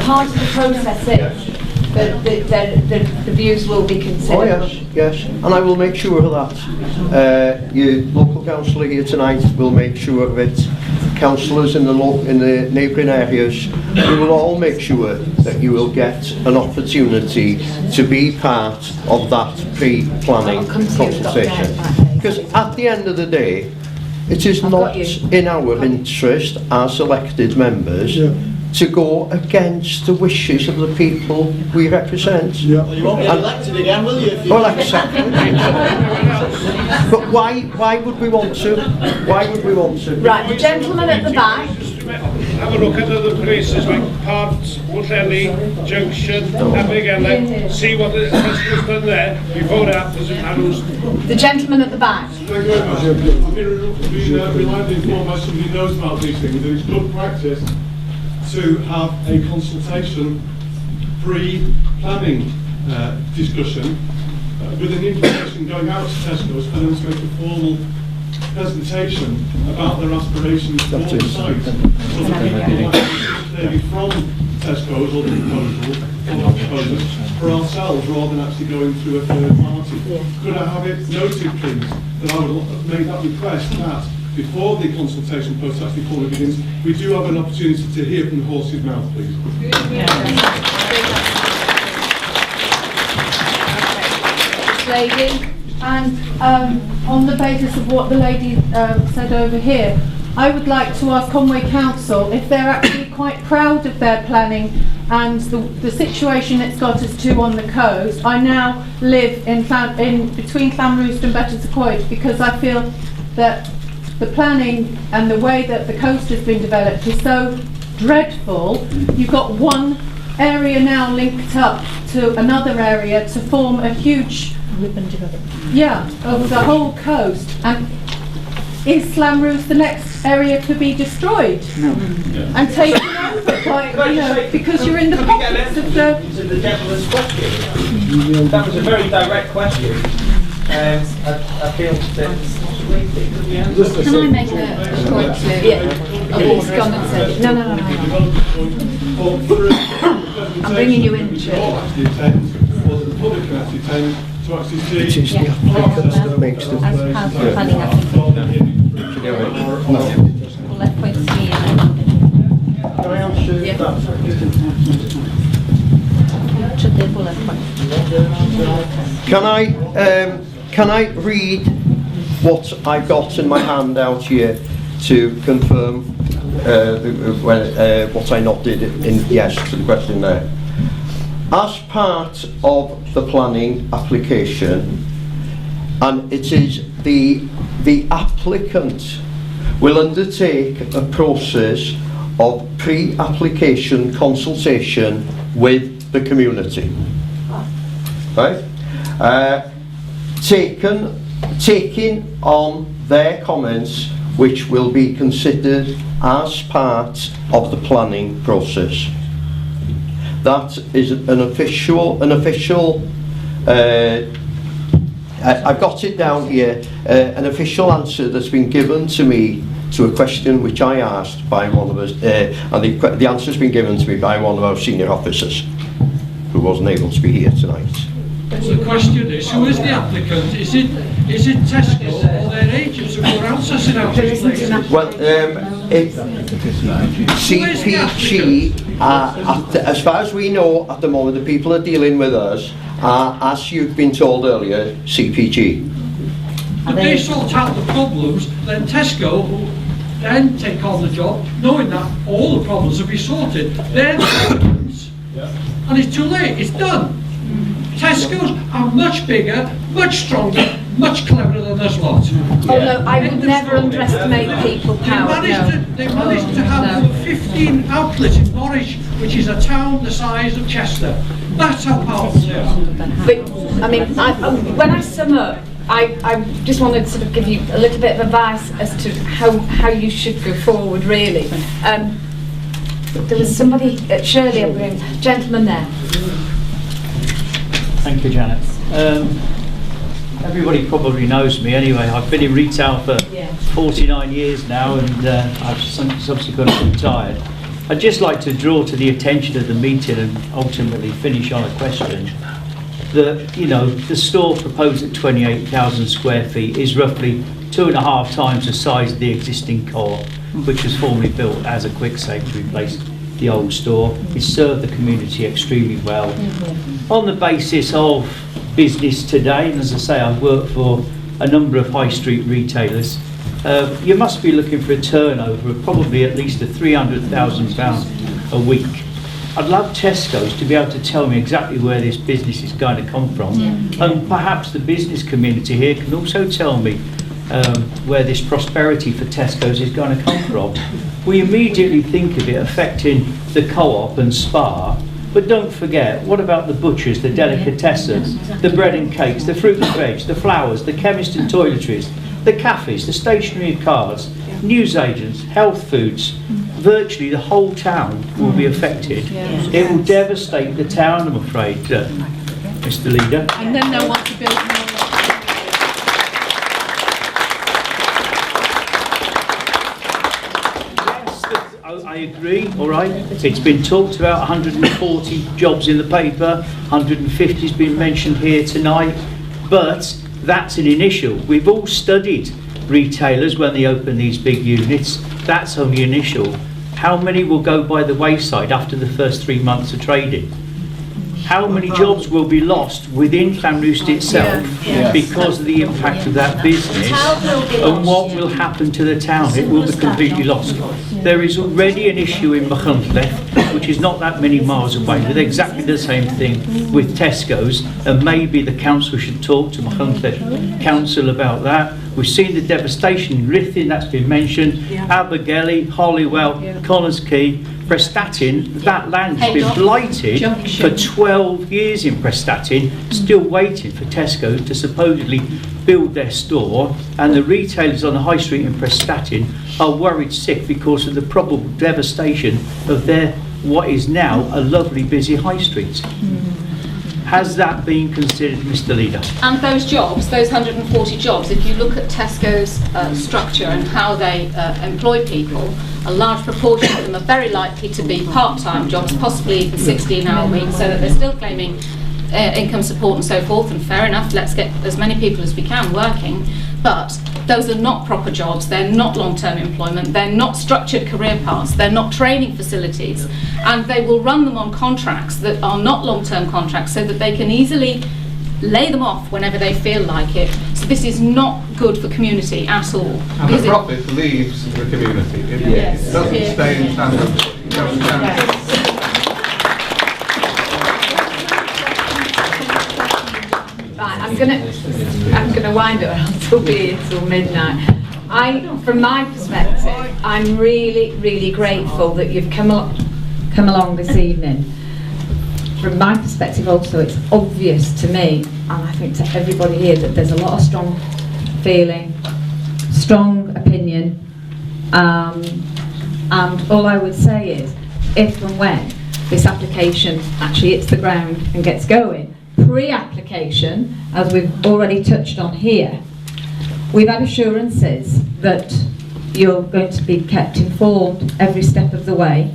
[SPEAKER 6] part of the process is the views will be considered.
[SPEAKER 13] Oh yes, and I will make sure that your local councillor here tonight will make sure that councillors in the neighbouring areas, we will all make sure that you will get an opportunity to be part of that pre-planning consultation. Because at the end of the day, it is not in our interest as elected members to go against the wishes of the people we represent.
[SPEAKER 16] Well, you won't get elected again, will you?
[SPEAKER 13] Well, exactly. But why would we want to? Why would we want to?
[SPEAKER 6] Right, the gentleman at the back.
[SPEAKER 5] Have a look at other places like Parts, Woodley, Junction, Abigail, see what the Tesco's done there before that was in Llanrwst.
[SPEAKER 6] The gentleman at the back.
[SPEAKER 5] Thank you very much. I've been reliably informed by somebody who knows about these things that it's good practice to have a consultation pre-planning discussion, with an invitation going out to Tesco's for them to make a formal presentation about their aspirations for the site. So that people might clearly from Tesco's or the proposals for ourselves rather than actually going through a third party. Could I have it noted, please, that I would make that request that before the consultation process actually formally begins, we do have an opportunity to hear from the horse's mouth, please.
[SPEAKER 19] Lady, and on the basis of what the lady said over here, I would like to ask Conway Council if they're actually quite proud of their planning and the situation it's got us to on the coast. I now live in between Llanrwst and Bettws-y-Coed because I feel that the planning and the way that the coast has been developed is so dreadful. You've got one area now linked up to another area to form a huge ribbon development. Yeah, of the whole coast. And is Llanrwst the next area to be destroyed?
[SPEAKER 11] No.
[SPEAKER 19] And taken over by, because you're in the pockets of the...
[SPEAKER 11] To the gentleman's question. That was a very direct question. I feel that...
[SPEAKER 6] Can I make a point to... Yeah. He's gone and said... No. I'm bringing you in, Chair.
[SPEAKER 5] To actually see
[SPEAKER 13] it is the applicant that makes the
[SPEAKER 6] planning left point to me.
[SPEAKER 13] Can I answer that? Can I read what I've got in my hand out here to confirm what I noted in yes to the question there? As part of the planning application, and it is the applicant will undertake a process of pre-application consultation with the community. Right? Taking on their comments, which will be considered as part of the planning process. That is an official I've got it down here, an official answer that's been given to me to a question which I asked by one of us, and the answer's been given to me by one of our senior officers who wasn't able to be here tonight.
[SPEAKER 7] The question is, who is the applicant? Is it Tesco or their agents who are outsourcing out these places?
[SPEAKER 13] Well, CPG, as far as we know at the moment, the people that are dealing with us are, as you've been told earlier, CPG.
[SPEAKER 7] But they sort out the problems, then Tesco will then take on the job, knowing that all the problems will be sorted. They're the applicants, and it's too late, it's done. Tesco's are much bigger, much stronger, much cleverer than us lot.
[SPEAKER 6] Oh no, I would never underestimate people power.
[SPEAKER 7] They managed to have over 15 outlets in Norwich, which is a town the size of Chester. That's how powerful they are.
[SPEAKER 6] But, I mean, when I sum up, I just want to sort of give you a little bit of advice as to how you should go forward, really. There was somebody, Shirley, a gentleman there.
[SPEAKER 12] Thank you, Janet. Everybody probably knows me anyway. I've been in retail for 49 years now, and I've subsequently retired. I'd just like to draw to the attention of the meeting and ultimately finish on a question that, the store proposed at 28,000 square feet is roughly 2.5 times the size of the existing co-op, which was formerly built as a quick save to replace the old store. It served the community extremely well. On the basis of business today, and as I say, I've worked for a number of high street retailers, you must be looking for a turnover of probably at least £300,000 a week. I'd love Tesco's to be able to tell me exactly where this business is going to come from, and perhaps the business community here can also tell me where this prosperity for Tesco's is going to come from. We immediately think of it affecting the co-op and Spa, but don't forget, what about the butchers, the delicatessens, the bread and cakes, the fruit and veg, the flowers, the chemists and toiletries, the cafes, the stationery and cards, newsagents, health foods? Virtually the whole town will be affected. It will devastate the town, I'm afraid. Mr. Leader.
[SPEAKER 9] And then they'll want to build more.
[SPEAKER 12] I agree, all right. It's been talked about, 140 jobs in the paper, 150 has been mentioned here tonight, but that's an initial. We've all studied retailers when they open these big units. That's only initial. How many will go by the wayside after the first 3 months of trading? How many jobs will be lost within Llanrwst itself because of the impact of that business, and what will happen to the town? It will be completely lost. There is already an issue in Llanrwst, which is not that many miles away, with exactly the same thing with Tesco's, and maybe the council should talk to Llanrwst Council about that. We've seen the devastation in Ruthin, that's been mentioned, Abergele, Holywell, Connors Quay, Prestatyn. That land's been blighted for 12 years in Prestatyn, still waiting for Tesco to supposedly build their store, and the retailers on the high street in Prestatyn are worried sick because of the probable devastation of their what is now a lovely busy high street. Has that been considered, Mr. Leader?
[SPEAKER 19] And those jobs, those 140 jobs, if you look at Tesco's structure and how they employ people, a large proportion of them are very likely to be part-time jobs, possibly even 16-hour weeks, so that they're still claiming income support and so forth, and fair enough, let's get as many people as we can working, but those are not proper jobs, they're not long-term employment, they're not structured career paths, they're not training facilities, and they will run them on contracts that are not long-term contracts so that they can easily lay them off whenever they feel like it. So this is not good for community at all.
[SPEAKER 1] And the profit leaves the community. It doesn't stay in Llanrwst.
[SPEAKER 6] Right, I'm gonna wind it around till midnight. From my perspective, I'm really grateful that you've come along this evening. From my perspective also, it's obvious to me, and I think to everybody here, that there's a lot of strong feeling, strong opinion, and all I would say is, if and when this application actually hits the ground and gets going, pre-application, as we've already touched on here, we've had assurances that you're going to be kept informed every step of the way.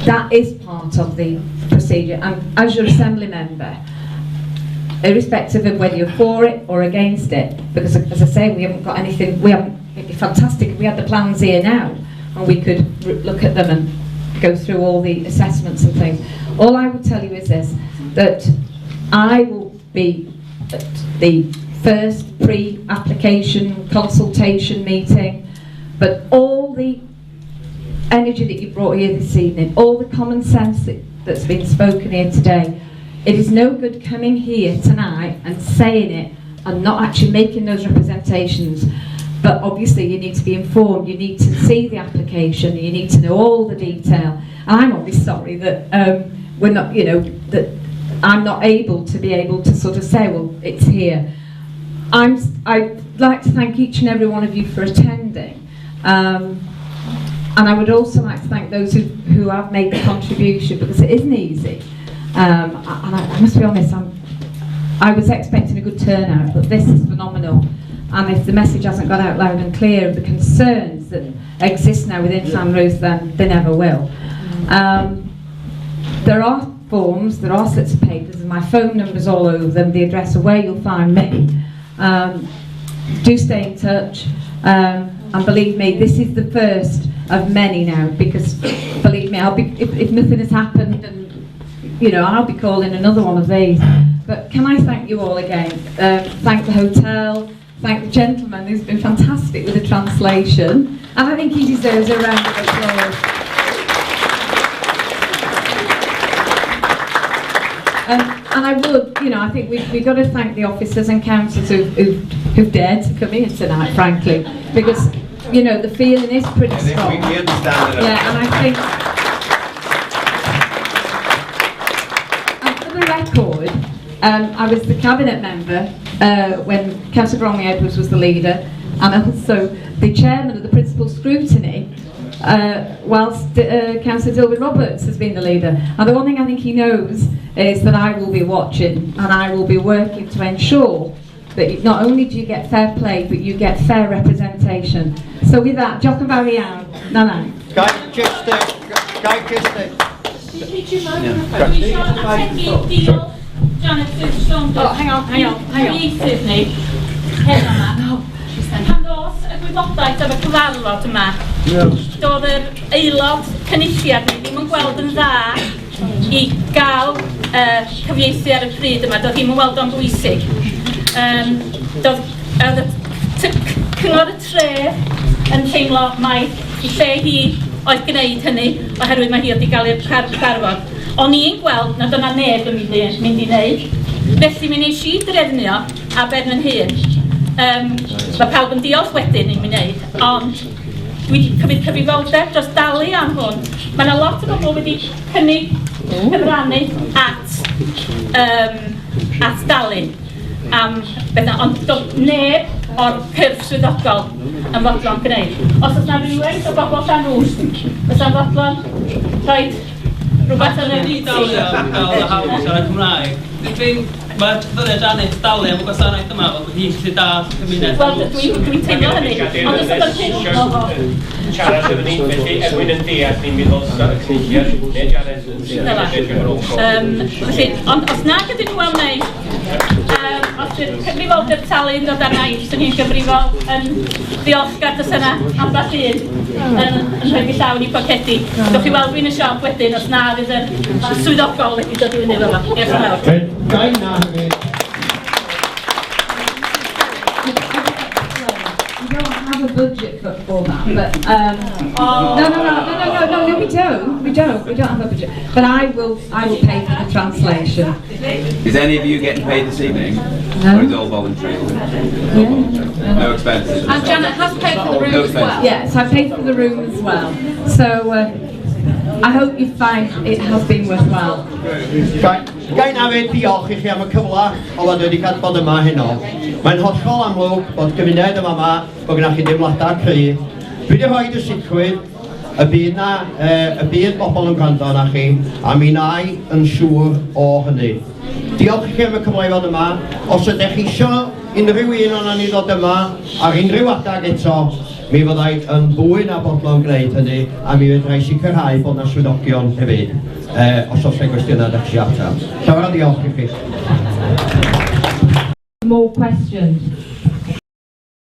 [SPEAKER 6] That is part of the procedure, and as your assembly member, irrespective of whether you're for it or against it, because as I say, we haven't got anything, it'd be fantastic if we had the plans here now and we could look at them and go through all the assessments and things. All I will tell you is this, that I will be at the first pre-application consultation meeting, but all the energy that you brought here this evening, all the common sense that's been spoken here today, it is no good coming here tonight and saying it and not actually making those representations. But obviously you need to be informed, you need to see the application, you need to know all the detail. And I'm obviously sorry that we're not, that I'm not able to sort of say, well, it's here. I'd like to thank each and every one of you for attending. And I would also like to thank those who have made the contribution, because it isn't easy. And I must be honest, I was expecting a good turnout, but this is phenomenal. And if the message hasn't got out loud and clear of the concerns that exist now within Llanrwst, then they never will. There are forms, there are slips of papers, and my phone number's all over them, the address of where you'll find me. Do stay in touch, and believe me, this is the first of many now, because believe me, I'll be, if nothing has happened, and I'll be calling another one of these. But can I thank you all again? Thank the hotel, thank the gentleman who's been fantastic with the translation, and I think he deserves a round of applause. And I would, I think we've got to thank the officers and councillors who've dared to come in tonight, frankly, because the feeling is pretty strong.
[SPEAKER 1] We understand it.
[SPEAKER 6] Yeah, and I think, and for the record, I was the cabinet member when Councillor Bromley Edwards was the leader, and also the chairman of the principal scrutiny whilst Councillor Dilwyn Roberts has been the leader. And the one thing I think he knows is that I will be watching and I will be working to ensure that not only do you get fair play, but you get fair representation. So with that, Jock and Barry out. No.
[SPEAKER 14] Oh, hang on. Cyfieithydd ni, hyn yma. Pan dos y gwybodaeth am y cyfarfod yma, doedd yr aelod cynulliad ni ddim yn gweld yn dda i gael cyfieithu ar y pryd yma, doedd ddim yn weld o'n bwysig. Doedd cyngor y tref yn teimlo mai i lle hi oedd gwneud hynny, oherwydd mae hi wedi cael ei cyfarfod. O'n i'n gweld nad yna neb yn mynd i wneud, felly mi wnes i drefnio a ben yn hun. Mae pawb yn diolch wedyn i'n wneud, ond dwi wedi cymryd cyfrifoldeb dros dalu am hwn. Mae yna lot o bobl wedi cynnig cyfrannu at dalu am bethau, ond doedd neb o'r cyrff swyddogol yn fodlon gwneud. Os oes yna rhywun o bobl Llanrwst, fysa'n fodlon rhaid rhywbeth yn y meeting.
[SPEAKER 18] Gael y hawl siarad Cymraeg. Mae'r ddyled Janet dalu am y gwasanaeth yma, bod hi'n gallu dal cymuned.
[SPEAKER 14] Wel, dwi'n teimlo hynny, ond os ydych chi'n...
[SPEAKER 17] Siarad efo ni, felly Edwyn yn deall ni'n meddwl sy'n cynulliad, neu Janet yn
[SPEAKER 14] Felly, ond os nag ydyn nhw am wneud, os yw'r cyfrifoldeb talu yn dod arna i, swn i'n gyfrifol yn ddiolchgar dys yna ambell un yn rhoi fi llawn i pocedi. Dwch chi weld fi'n y siop wedyn, os na fydd y swyddogol wedi dod i fyny efo fo. Diolch yn fawr.
[SPEAKER 6] We don't have a budget for that, but no, we don't have a budget. But I will pay for the translation.
[SPEAKER 3] Is any of you getting paid this evening?
[SPEAKER 6] No.
[SPEAKER 3] Or is it all voluntary? No expenses.
[SPEAKER 19] And Janet has paid for the room as well.
[SPEAKER 6] Yes, I paid for the room as well. So I hope you find it has been worthwhile.
[SPEAKER 13] Gai na fe diolch i chi am y cyfle o fod wedi cael bod yma heno. Mae'n hollol amlwg bod gymuned yma yma, bod gennych chi deimladau cry. Dwi wedi rhoi y sicrwydd y bydd bobl yn gwrando arna chi, a mi nai yn siŵr o hynny. Diolch i chi am y cyfle i fod yma. Os ydych chi isio unrhyw un o'na ni ddod yma ar unrhyw adag eto, mi fyddai yn fwy na bodlon gwneud hynny, a mi fydrai sicrhau bod na swyddogion hefyd. Os oes eich gwestiynau ydych chi atab. Llawer o diolch i chi.
[SPEAKER 6] More questions.